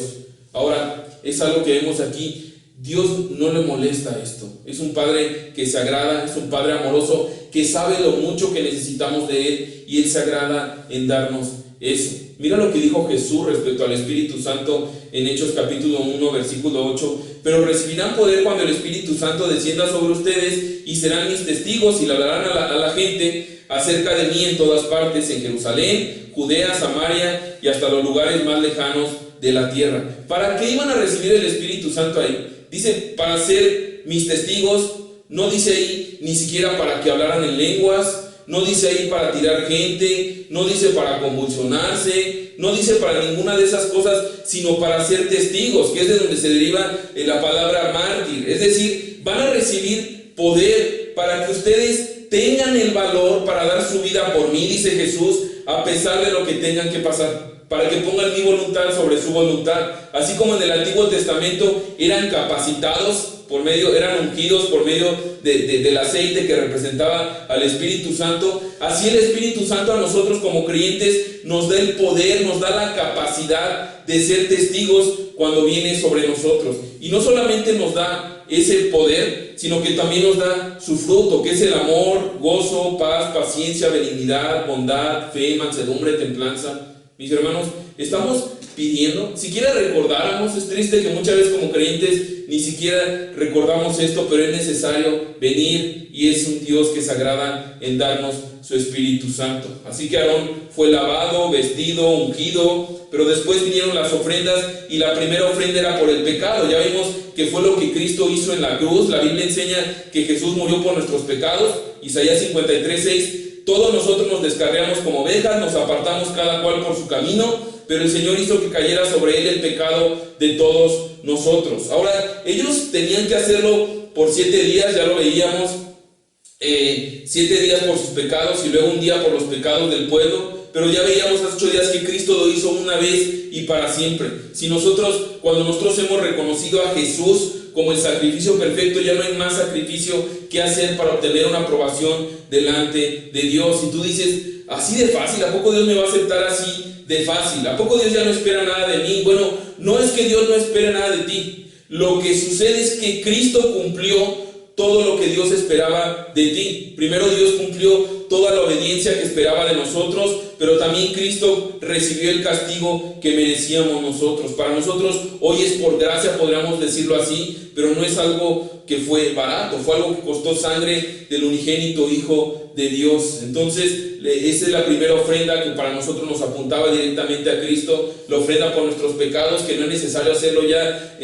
Ahora, es algo que vemos aquí. Dios no le molesta esto. Es un Padre que se agrada, es un Padre amoroso, que sabe lo mucho que necesitamos de Él, y Él se agrada en darnos eso. Mira lo que dijo Jesús respecto al Espíritu Santo en Hechos capítulo 1, versículo 8. Pero recibirán poder cuando el Espíritu Santo descienda sobre ustedes, y serán mis testigos, y le hablarán a la gente acerca de mí en todas partes, en Jerusalén, Judea, Samaria y hasta los lugares más lejanos de la tierra. ¿Para qué iban a recibir el Espíritu Santo ahí? Dice, para ser mis testigos. No dice ahí ni siquiera para que hablaran en lenguas, no dice ahí para tirar gente, no dice para convulsionarse, no dice para ninguna de esas cosas, sino para ser testigos, que es de donde se deriva la palabra mártir. Es decir, van a recibir poder para que ustedes tengan el valor para dar su vida por mí, dice Jesús, a pesar de lo que tengan que pasar, para que pongan mi voluntad sobre su voluntad. Así como en el Antiguo Testamento eran capacitados por medio, eran ungidos por medio del aceite que representaba al Espíritu Santo, así el Espíritu Santo a nosotros como creyentes nos da el poder, nos da la capacidad de ser testigos cuando viene sobre nosotros. Y no solamente nos da ese poder, sino que también nos da su fruto, que es el amor, gozo, paz, paciencia, benignidad, bondad, fe, mansedumbre, templanza. Mis hermanos, estamos pidiendo, siquiera recordáramos, es triste que muchas veces como creyentes ni siquiera recordamos esto, pero es necesario venir, y es un Dios que se agrada en darnos su Espíritu Santo. Así que Aarón fue lavado, vestido, ungido, pero después vinieron las ofrendas, y la primera ofrenda era por el pecado. Ya vimos que fue lo que Cristo hizo en la cruz. La Biblia enseña que Jesús murió por nuestros pecados. Isaías 53:6. Todos nosotros nos descarriamos como ovejas, nos apartamos cada cual por su camino, pero el Señor hizo que cayera sobre él el pecado de todos nosotros. Ahora, ellos tenían que hacerlo por 7 días, ya lo veíamos, 7 días por sus pecados y luego un día por los pecados del pueblo. Pero ya veíamos hace 8 días que Cristo lo hizo una vez y para siempre. Si nosotros, cuando nosotros hemos reconocido a Jesús como el sacrificio perfecto, ya no hay más sacrificio que hacer para obtener una aprobación delante de Dios. Y tú dices, así de fácil, ¿a poco Dios me va a aceptar así de fácil? ¿A poco Dios ya no espera nada de mí? Bueno, no es que Dios no espere nada de ti. Lo que sucede es que Cristo cumplió todo lo que Dios esperaba de ti. Primero Dios cumplió toda la obediencia que esperaba de nosotros, pero también Cristo recibió el castigo que merecíamos nosotros. Para nosotros hoy es por gracia, podríamos decirlo así, pero no es algo que fue barato, fue algo que costó sangre del unigénito Hijo de Dios. Entonces, esa es la primera ofrenda que para nosotros nos apuntaba directamente a Cristo, la ofrenda por nuestros pecados, que no es necesario hacerlo ya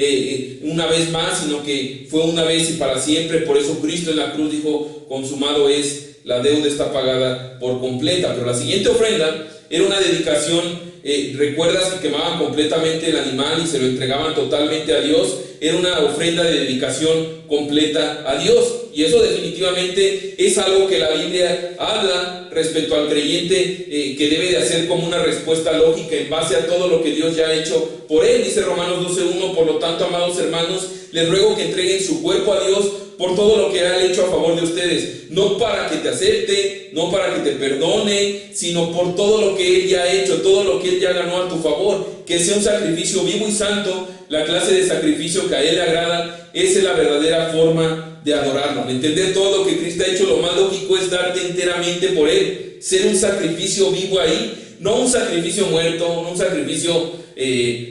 una vez más, sino que fue una vez y para siempre. Por eso Cristo en la cruz dijo, consumado es, la deuda está pagada por completa. Pero la siguiente ofrenda era una dedicación. ¿Recuerdas que quemaban completamente el animal y se lo entregaban totalmente a Dios? Era una ofrenda de dedicación completa a Dios. Y eso definitivamente es algo que la Biblia habla respecto al creyente, que debe de hacer como una respuesta lógica en base a todo lo que Dios ya ha hecho por él. Dice Romanos 12:1, por lo tanto, amados hermanos, les ruego que entreguen su cuerpo a Dios por todo lo que ha hecho a favor de ustedes, no para que te acepte, no para que te perdone, sino por todo lo que Él ya ha hecho, todo lo que Él ya ganó a tu favor, que sea un sacrificio vivo y santo. La clase de sacrificio que a Él le agrada, esa es la verdadera forma de adorarlo. Entender todo lo que Cristo ha hecho, lo más lógico es darte enteramente por Él, ser un sacrificio vivo ahí, no un sacrificio muerto, no un sacrificio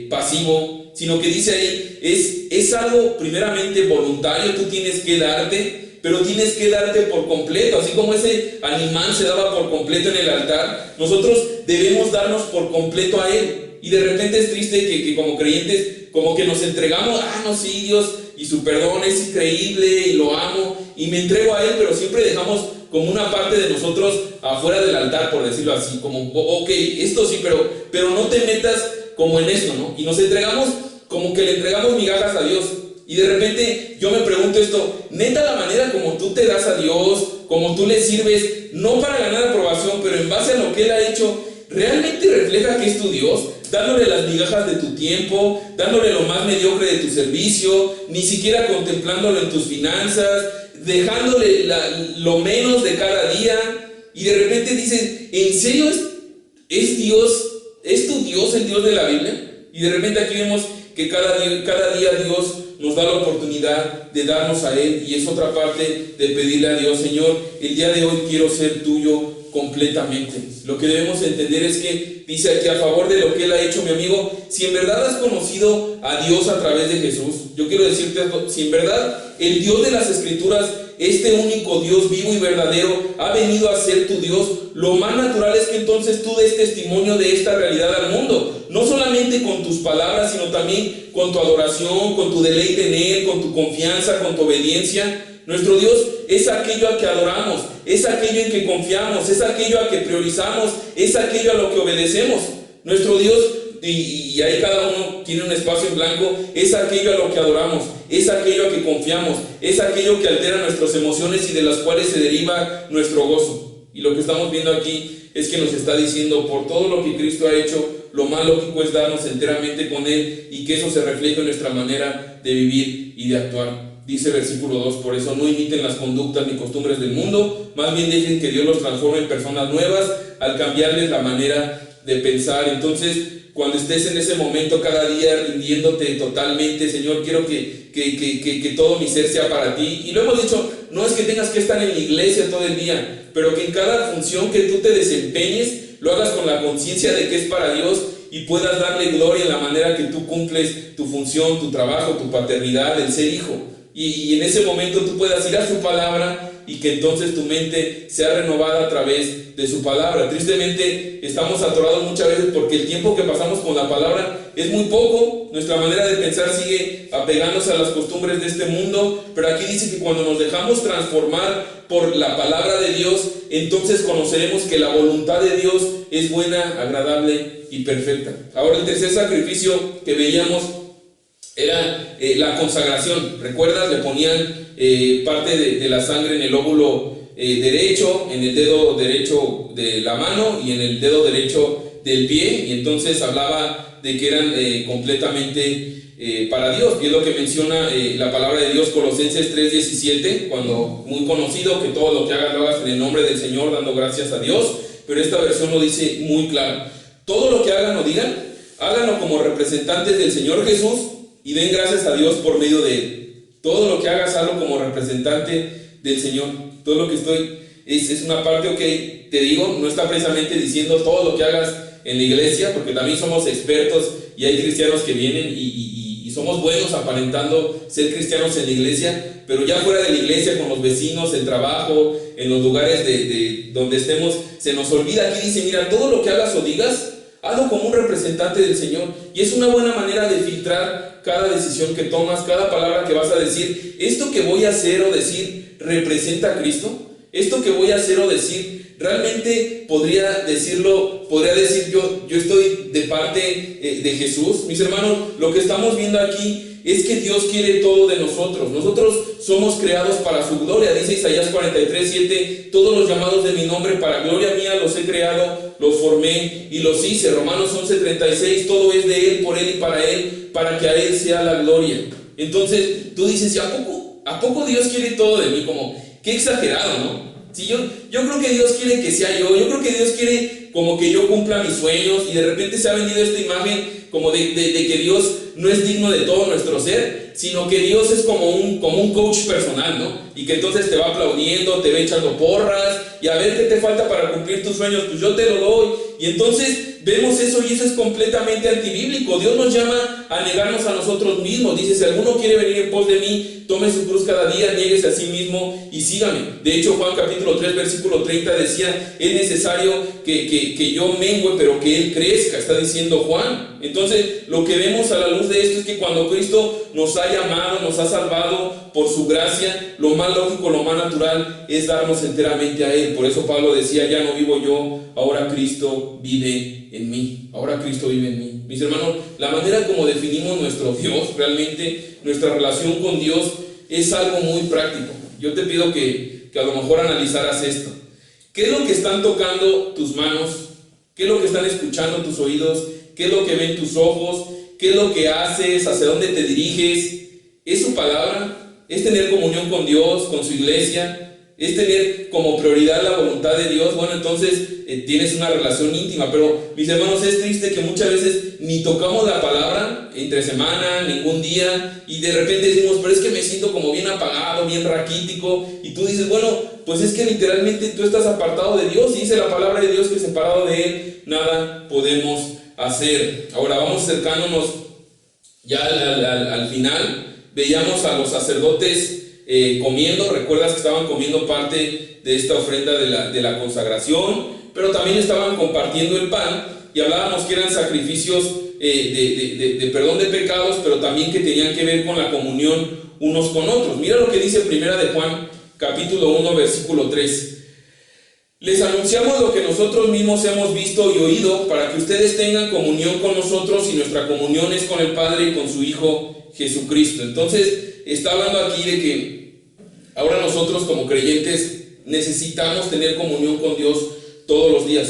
pasivo, sino que dice ahí, es algo primeramente voluntario. Tú tienes que darte, pero tienes que darte por completo. Así como ese animal se daba por completo en el altar, nosotros debemos darnos por completo a Él. Y de repente es triste que como creyentes, como que nos entregamos, no, sí, Dios, y su perdón es increíble, y lo amo, y me entrego a Él, pero siempre dejamos como una parte de nosotros afuera del altar, por decirlo así, como, ok, esto sí, pero no te metas como en esto, ¿no? Y nos entregamos, como que le entregamos migajas a Dios. Y de repente yo me pregunto esto, neta, la manera como tú te das a Dios, como tú le sirves, no para ganar aprobación, pero en base a lo que Él ha hecho, ¿realmente refleja que es tu Dios? Dándole las migajas de tu tiempo, dándole lo más mediocre de tu servicio, ni siquiera contemplándolo en tus finanzas, dejándole lo menos de cada día. Y de repente dices, ¿en serio es Dios? ¿Es tu Dios el Dios de la Biblia? Y de repente aquí vemos que cada día Dios nos da la oportunidad de darnos a Él, y es otra parte de pedirle a Dios, Señor, el día de hoy quiero ser tuyo completamente. Lo que debemos entender es que dice aquí, a favor de lo que Él ha hecho, mi amigo, si en verdad has conocido a Dios a través de Jesús, yo quiero decirte esto, si en verdad el Dios de las Escrituras, este único Dios vivo y verdadero, ha venido a ser tu Dios, lo más natural es que entonces tú des testimonio de esta realidad al mundo, no solamente con tus palabras, sino también con tu adoración, con tu deleite en Él, con tu confianza, con tu obediencia. Nuestro Dios es aquello a que adoramos, es aquello en que confiamos, es aquello a que priorizamos, es aquello a lo que obedecemos. Nuestro Dios, y ahí cada uno tiene un espacio en blanco, es aquello a lo que adoramos, es aquello a que confiamos, es aquello que altera nuestras emociones y de las cuales se deriva nuestro gozo. Y lo que estamos viendo aquí es que nos está diciendo, por todo lo que Cristo ha hecho, lo más lógico es darnos enteramente con Él, y que eso se refleje en nuestra manera de vivir y de actuar. Dice versículo 2, por eso no imiten las conductas ni costumbres del mundo, más bien dejen que Dios los transforme en personas nuevas al cambiarles la manera de pensar. Entonces, cuando estés en ese momento cada día rindiéndote totalmente, Señor, quiero que todo mi ser sea para ti. Y lo hemos dicho, no es que tengas que estar en la iglesia todo el día, pero que en cada función que tú te desempeñes, lo hagas con la conciencia de que es para Dios, y puedas darle gloria en la manera que tú cumples tu función, tu trabajo, tu paternidad, el ser hijo. Y en ese momento tú puedas ir a su palabra, y que entonces tu mente sea renovada a través de su palabra. Tristemente estamos atorados muchas veces porque el tiempo que pasamos con la palabra es muy poco. Nuestra manera de pensar sigue apegándose a las costumbres de este mundo, pero aquí dice que cuando nos dejamos transformar por la palabra de Dios, entonces conoceremos que la voluntad de Dios es buena, agradable y perfecta. Ahora, el tercer sacrificio que veíamos era la consagración. ¿Recuerdas? Le ponían parte de la sangre en el lóbulo derecho, en el dedo derecho de la mano y en el dedo derecho del pie, y entonces hablaba de que eran completamente para Dios. Y es lo que menciona la palabra de Dios, Colosenses 3:17, cuando muy conocido, que todo lo que hagas lo hagas en el nombre del Señor, dando gracias a Dios. Pero esta versión lo dice muy claro: todo lo que hagan o digan, háganlo como representantes del Señor Jesús, y den gracias a Dios por medio de Él. Todo lo que hagas, hazlo como representante del Señor. Todo lo que es una parte, ok, te digo, no está precisamente diciendo todo lo que hagas en la iglesia, porque también somos expertos y hay cristianos que vienen y somos buenos aparentando ser cristianos en la iglesia, pero ya fuera de la iglesia, con los vecinos, el trabajo, en los lugares de donde estemos, se nos olvida. Aquí dice, mira, todo lo que hagas o digas, hazlo como un representante del Señor. Y es una buena manera de filtrar cada decisión que tomas, cada palabra que vas a decir. ¿Esto que voy a hacer o decir representa a Cristo? ¿Esto que voy a hacer o decir realmente podría decir yo estoy de parte de Jesús? Mis hermanos, lo que estamos viendo aquí es que Dios quiere todo de nosotros. Nosotros somos creados para su gloria. Dice Isaías 43:7, todos los llamados de mi nombre para gloria mía los he creado, los formé y los hice. Romanos 11:36, todo es de Él, por Él y para que a Él sea la gloria. Entonces tú dices, ¿a poco Dios quiere todo de mí? Como, qué exagerado, ¿no? Si yo creo que Dios quiere que sea yo creo que Dios quiere como que yo cumpla mis sueños, y de repente se ha vendido esta imagen como de que Dios no es digno de todo nuestro ser. sino que Dios es como un coach personal, ¿no? Y que entonces te va aplaudiendo, te va echando porras, y a ver qué te falta para cumplir tus sueños, pues yo te lo doy. Y entonces vemos eso, y eso es completamente antibíblico. Dios nos llama a negarnos a nosotros mismos. Dice, si alguno quiere venir en pos de mí, tome su cruz cada día, niéguese a sí mismo y sígame. De hecho, Juan capítulo 3, versículo 30 decía, es necesario que yo mengüe, pero que Él crezca, está diciendo Juan. Entonces, lo que vemos a la luz de esto es que cuando Cristo nos ha llamado, nos ha salvado por su gracia, lo más lógico, lo más natural es darnos enteramente a Él. Por eso Pablo decía, ya no vivo yo, ahora Cristo vive en mí. Ahora Cristo vive en mí. Mis hermanos, la manera como definimos nuestro Dios, realmente nuestra relación con Dios es algo muy práctico. Yo te pido que a lo mejor analizaras esto. ¿Qué es lo que están tocando tus manos? ¿Qué es lo que están escuchando tus oídos? ¿Qué es lo que ven tus ojos? ¿Qué es lo que haces? ¿Hacia dónde te diriges? ¿Es su palabra? ¿Es tener comunión con Dios, con su iglesia? ¿Es tener como prioridad la voluntad de Dios? Bueno, entonces tienes una relación íntima. Pero, mis hermanos, es triste que muchas veces ni tocamos la palabra entre semana, ningún día, y de repente decimos, pero es que me siento como bien apagado, bien raquítico, y tú dices, bueno, pues es que literalmente tú estás apartado de Dios, y dice la palabra de Dios que separado de Él nada podemos hacer. Ahora vamos acercándonos ya al final. Veíamos a los sacerdotes comiendo. Recuerdas que estaban comiendo parte de esta ofrenda de la consagración, pero también estaban compartiendo el pan, y hablábamos que eran sacrificios de perdón de pecados, pero también que tenían que ver con la comunión unos con otros. Mira lo que dice Primera de Juan capítulo 1 versículo 3. Les anunciamos lo que nosotros mismos hemos visto y oído, para que ustedes tengan comunión con nosotros, y nuestra comunión es con el Padre y con su Hijo Jesucristo. Entonces está hablando aquí de que ahora nosotros como creyentes necesitamos tener comunión con Dios todos los días.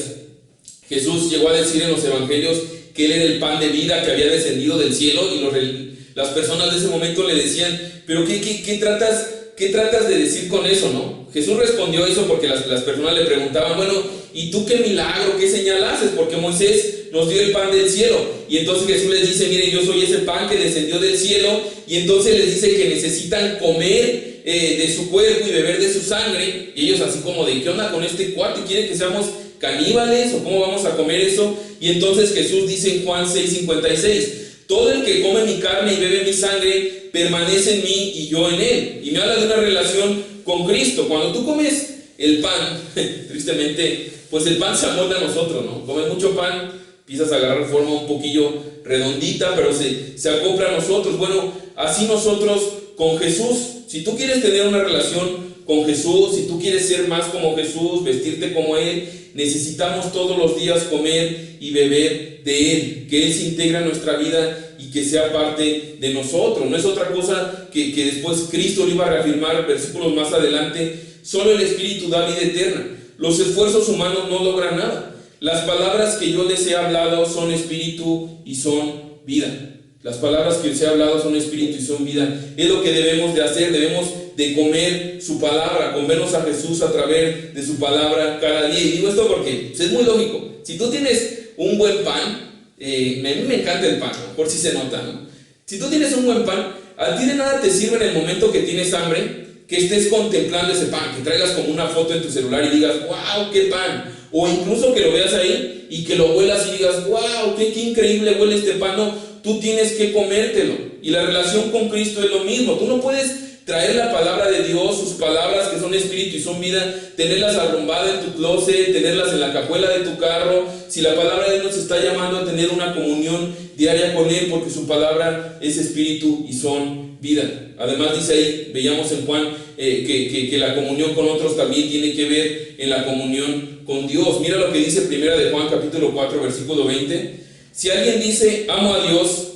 Jesús llegó a decir en los evangelios que Él era el pan de vida que había descendido del cielo, y las personas de ese momento le decían, pero ¿qué tratas de decir con eso, no? Jesús respondió eso porque las personas le preguntaban, bueno, ¿y tú qué milagro, qué señal haces? Porque Moisés nos dio el pan del cielo. Y entonces Jesús les dice, miren, yo soy ese pan que descendió del cielo. Y entonces les dice que necesitan comer de su cuerpo y beber de su sangre. Y ellos así como de, ¿qué onda con este cuate? ¿Quiere que seamos caníbales o cómo vamos a comer eso? Y entonces Jesús dice en Juan 6:56, todo el que come mi carne y bebe mi sangre permanece en mí y yo en él. Y me habla de una relación con Cristo. Cuando tú comes el pan, tristemente, pues el pan se amolda a nosotros, ¿no? Comes mucho pan, empiezas a agarrar forma un poquillo redondita, pero se acopla a nosotros. Bueno, así nosotros con Jesús, si tú quieres tener una relación con Jesús, si tú quieres ser más como Jesús, vestirte como Él, necesitamos todos los días comer y beber de Él, que Él se integra en nuestra vida y que sea parte de nosotros. No es otra cosa que después Cristo lo iba a reafirmar versículos más adelante. Solo el Espíritu da vida eterna. Los esfuerzos humanos no logran nada. Las palabras que yo les he hablado son espíritu y son vida. Las palabras que les he hablado son espíritu y son vida. Es lo que debemos de hacer. Debemos de comer su palabra, comernos a Jesús a través de su palabra cada día. Y digo esto porque es muy lógico. Si tú tienes un buen pan, a mí me encanta el pan, ¿no? Por si se nota, ¿no? Si tú tienes un buen pan, a ti de nada te sirve en el momento que tienes hambre que estés contemplando ese pan, que traigas como una foto en tu celular y digas, wow, qué pan. O incluso que lo veas ahí y que lo huelas y digas, wow, qué increíble huele este pan. No, tú tienes que comértelo. Y la relación con Cristo es lo mismo. Tú no puedes traer la palabra de Dios, sus palabras que son espíritu y son vida, tenerlas arrumbadas en tu closet, tenerlas en la cajuela de tu carro. Si la palabra de Dios nos está llamando a tener una comunión diaria con Él, porque su palabra es espíritu y son vida. Además dice ahí, veíamos en Juan, que la comunión con otros también tiene que ver en la comunión con Dios. Mira lo que dice Primera de Juan capítulo 4 versículo 20. Si alguien dice, amo a Dios,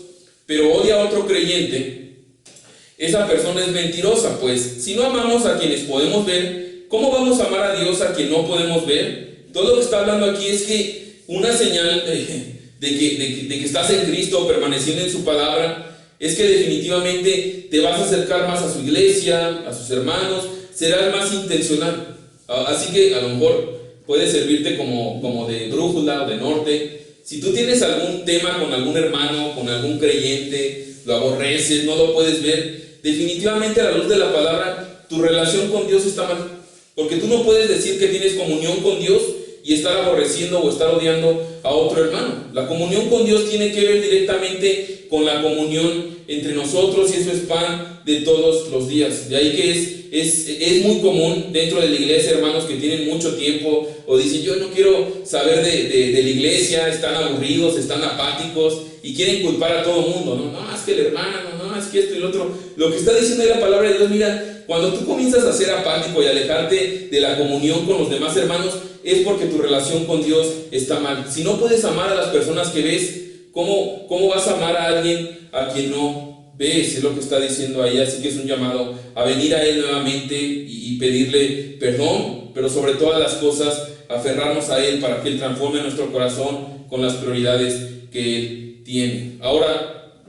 pero odia a otro creyente, esa persona es mentirosa, pues si no amamos a quienes podemos ver, ¿cómo vamos a amar a Dios a quien no podemos ver? Todo lo que está hablando aquí es que una señal de que estás en Cristo, permaneciendo en su palabra, es que definitivamente te vas a acercar más a su iglesia, a sus hermanos, serás más intencional. Así que a lo mejor puede servirte como de brújula o de norte. Si tú tienes algún tema con algún hermano, con algún creyente, lo aborreces, no lo puedes ver, definitivamente a la luz de la palabra, tu relación con Dios está mal. Porque tú no puedes decir que tienes comunión con Dios y estar aborreciendo o estar odiando a otro hermano. La comunión con Dios tiene que ver directamente con la comunión entre nosotros, y eso es pan de todos los días. De ahí que es muy común dentro de la iglesia, hermanos que tienen mucho tiempo o dicen: yo no quiero saber de la iglesia, están aburridos, están apáticos y quieren culpar a todo el mundo. No, es que el hermano, no, es que esto y lo otro. Lo que está diciendo ahí la palabra de Dios, mira, cuando tú comienzas a ser apático y alejarte de la comunión con los demás hermanos, es porque tu relación con Dios está mal. Si no puedes amar a las personas que ves, ¿cómo vas a amar a alguien a quien no ves? Es lo que está diciendo ahí. Así que es un llamado a venir a Él nuevamente y pedirle perdón, pero sobre todas las cosas aferrarnos a Él para que Él transforme nuestro corazón con las prioridades que Él tiene. Ahora,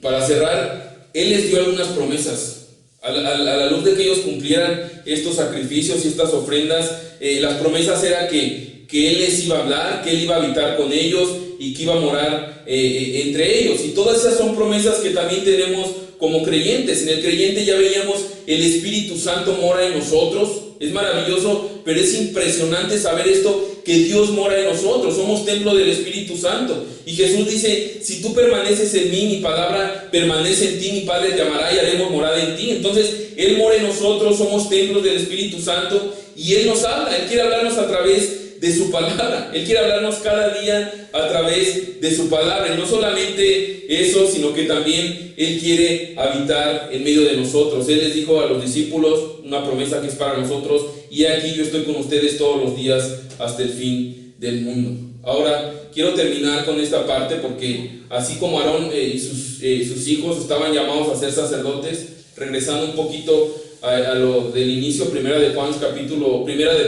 para cerrar, Él les dio algunas promesas. A la luz de que ellos cumplieran estos sacrificios y estas ofrendas, las promesas eran que Él les iba a hablar, que Él iba a habitar con ellos y que iba a morar entre ellos. Y todas esas son promesas que también tenemos como creyentes. En el creyente ya veíamos, el Espíritu Santo mora en nosotros. Es maravilloso, pero es impresionante saber esto, que Dios mora en nosotros. Somos templo del Espíritu Santo. Y Jesús dice: si tú permaneces en mí, mi palabra permanece en ti, mi Padre te amará y haremos morada en ti. Entonces Él mora en nosotros, somos templos del Espíritu Santo, y Él nos habla. Él quiere hablarnos a través de su palabra. Él quiere hablarnos cada día a través de su palabra. Y no solamente eso, sino que también Él quiere habitar en medio de nosotros. Él les dijo a los discípulos una promesa que es para nosotros: y aquí yo estoy con ustedes todos los días hasta el fin del mundo. Ahora quiero terminar con esta parte, porque así como Aarón y sus hijos estaban llamados a ser sacerdotes, regresando un poquito a lo del inicio, primera de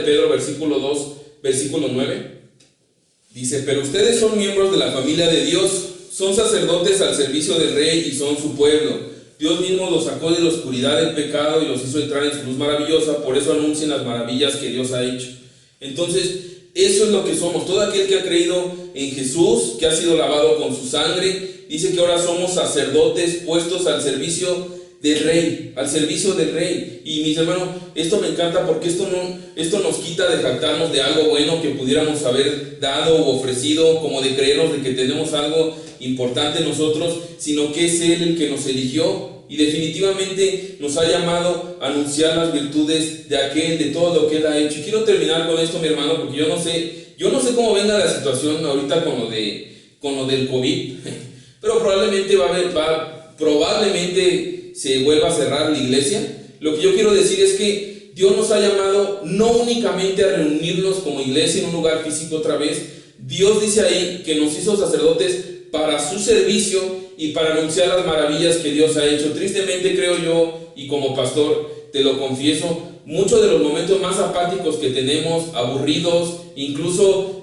Pedro, versículo 2, versículo 9, dice: pero ustedes son miembros de la familia de Dios, son sacerdotes al servicio del Rey y son su pueblo. Dios mismo los sacó de la oscuridad del pecado y los hizo entrar en su luz maravillosa. Por eso anuncien las maravillas que Dios ha hecho. Entonces, eso es lo que somos. Todo aquel que ha creído en Jesús, que ha sido lavado con su sangre, dice que ahora somos sacerdotes puestos al servicio del Rey, al servicio del Rey. Y mis hermanos, esto me encanta, porque esto nos quita de jactarnos de algo bueno que pudiéramos haber dado o ofrecido, como de creernos de que tenemos algo importante nosotros, sino que es Él el que nos eligió y definitivamente nos ha llamado a anunciar las virtudes de aquel, de todo lo que Él ha hecho. Y quiero terminar con esto, mi hermano, porque yo no sé cómo venga la situación ahorita con lo del COVID, pero probablemente se vuelva a cerrar la iglesia. Lo que yo quiero decir es que Dios nos ha llamado no únicamente a reunirnos como iglesia en un lugar físico otra vez. Dios dice ahí que nos hizo sacerdotes para su servicio y para anunciar las maravillas que Dios ha hecho. Tristemente, creo yo, y como pastor te lo confieso, muchos de los momentos más apáticos que tenemos, aburridos, incluso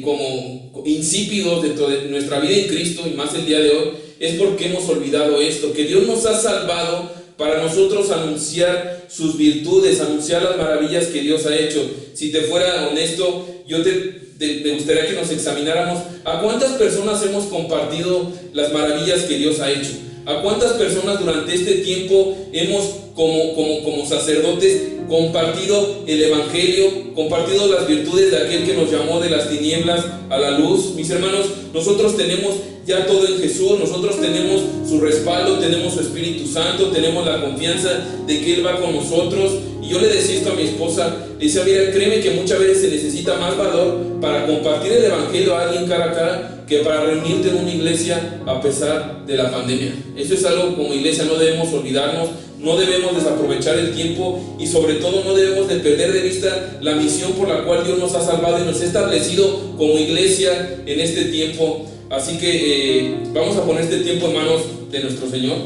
como insípidos dentro de nuestra vida en Cristo, y más el día de hoy, es porque hemos olvidado esto, que Dios nos ha salvado para nosotros anunciar sus virtudes, anunciar las maravillas que Dios ha hecho. Si te fuera honesto, me gustaría que nos examináramos a cuántas personas hemos compartido las maravillas que Dios ha hecho. A cuántas personas durante este tiempo hemos, como sacerdotes, compartido el Evangelio, compartido las virtudes de aquel que nos llamó de las tinieblas a la luz. Mis hermanos, nosotros tenemos ya todo en Jesús, nosotros tenemos su respaldo, tenemos su Espíritu Santo, tenemos la confianza de que Él va con nosotros. Y yo le decía esto a mi esposa, le decía: mira, créeme que muchas veces se necesita más valor para compartir el Evangelio a alguien cara a cara que para reunirte en una iglesia a pesar de la pandemia. Eso es algo como iglesia no debemos olvidarnos, no debemos desaprovechar el tiempo, y sobre todo no debemos de perder de vista la misión por la cual Dios nos ha salvado y nos ha establecido como iglesia en este tiempo. Así que vamos a poner este tiempo en manos de nuestro Señor.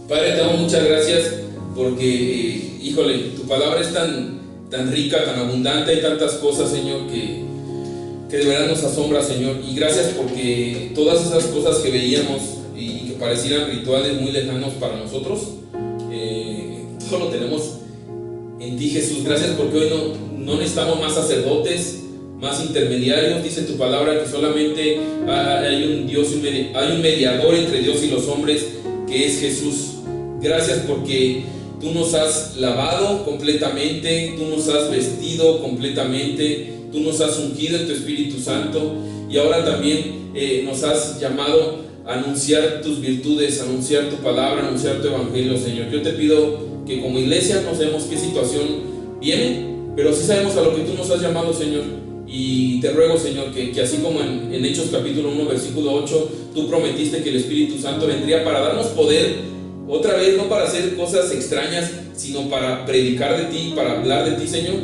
Padre, te damos muchas gracias porque, híjole, tu palabra es tan rica, tan abundante, hay tantas cosas, Señor, que de verdad nos asombra, Señor. Y gracias porque todas esas cosas que veíamos y que parecieran rituales muy lejanos para nosotros, todo lo tenemos en ti, Jesús. Gracias porque hoy no necesitamos más sacerdotes, más intermediarios. Dice tu palabra que solamente hay un Dios, hay un mediador entre Dios y los hombres, que es Jesús. Gracias porque tú nos has lavado completamente, tú nos has vestido completamente, tú nos has ungido en tu Espíritu Santo, y ahora también nos has llamado a anunciar tus virtudes, a anunciar tu palabra, a anunciar tu evangelio, Señor. Yo te pido que como iglesia no sabemos qué situación viene, pero sí sabemos a lo que tú nos has llamado, Señor. Y te ruego, Señor, que así como en Hechos capítulo 1 versículo 8 tú prometiste que el Espíritu Santo vendría para darnos poder otra vez, no para hacer cosas extrañas, sino para predicar de ti, para hablar de ti, Señor.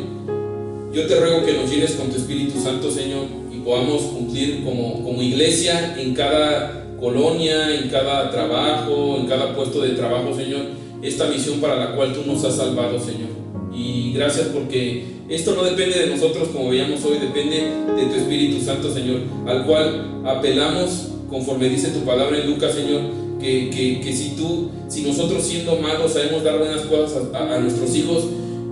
Yo te ruego que nos llenes con tu Espíritu Santo, Señor, y podamos cumplir como iglesia en cada colonia, en cada trabajo, en cada puesto de trabajo, Señor, esta misión para la cual tú nos has salvado, Señor. Y gracias porque esto no depende de nosotros, como veíamos hoy, depende de tu Espíritu Santo, Señor, al cual apelamos conforme dice tu palabra en Lucas, Señor, que si nosotros siendo malos sabemos dar buenas cosas a nuestros hijos,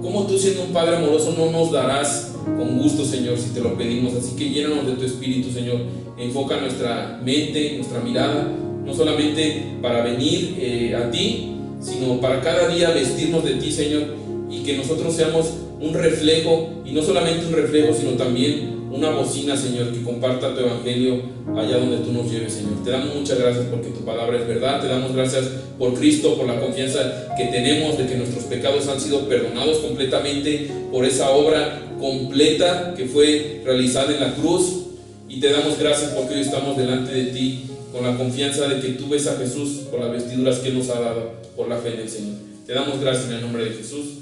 ¿cómo tú siendo un Padre amoroso no nos darás con gusto, Señor, si te lo pedimos? Así que llénanos de tu Espíritu, Señor. Enfoca nuestra mente, nuestra mirada, no solamente para venir a ti, sino para cada día vestirnos de ti, Señor, y que nosotros seamos un reflejo, y no solamente un reflejo, sino también una bocina, Señor, que comparta tu evangelio allá donde tú nos lleves, Señor. Te damos muchas gracias porque tu palabra es verdad. Te damos gracias por Cristo, por la confianza que tenemos de que nuestros pecados han sido perdonados completamente por esa obra completa que fue realizada en la cruz. Y te damos gracias porque hoy estamos delante de ti con la confianza de que tú ves a Jesús por las vestiduras que Él nos ha dado, por la fe en el Señor. Te damos gracias en el nombre de Jesús.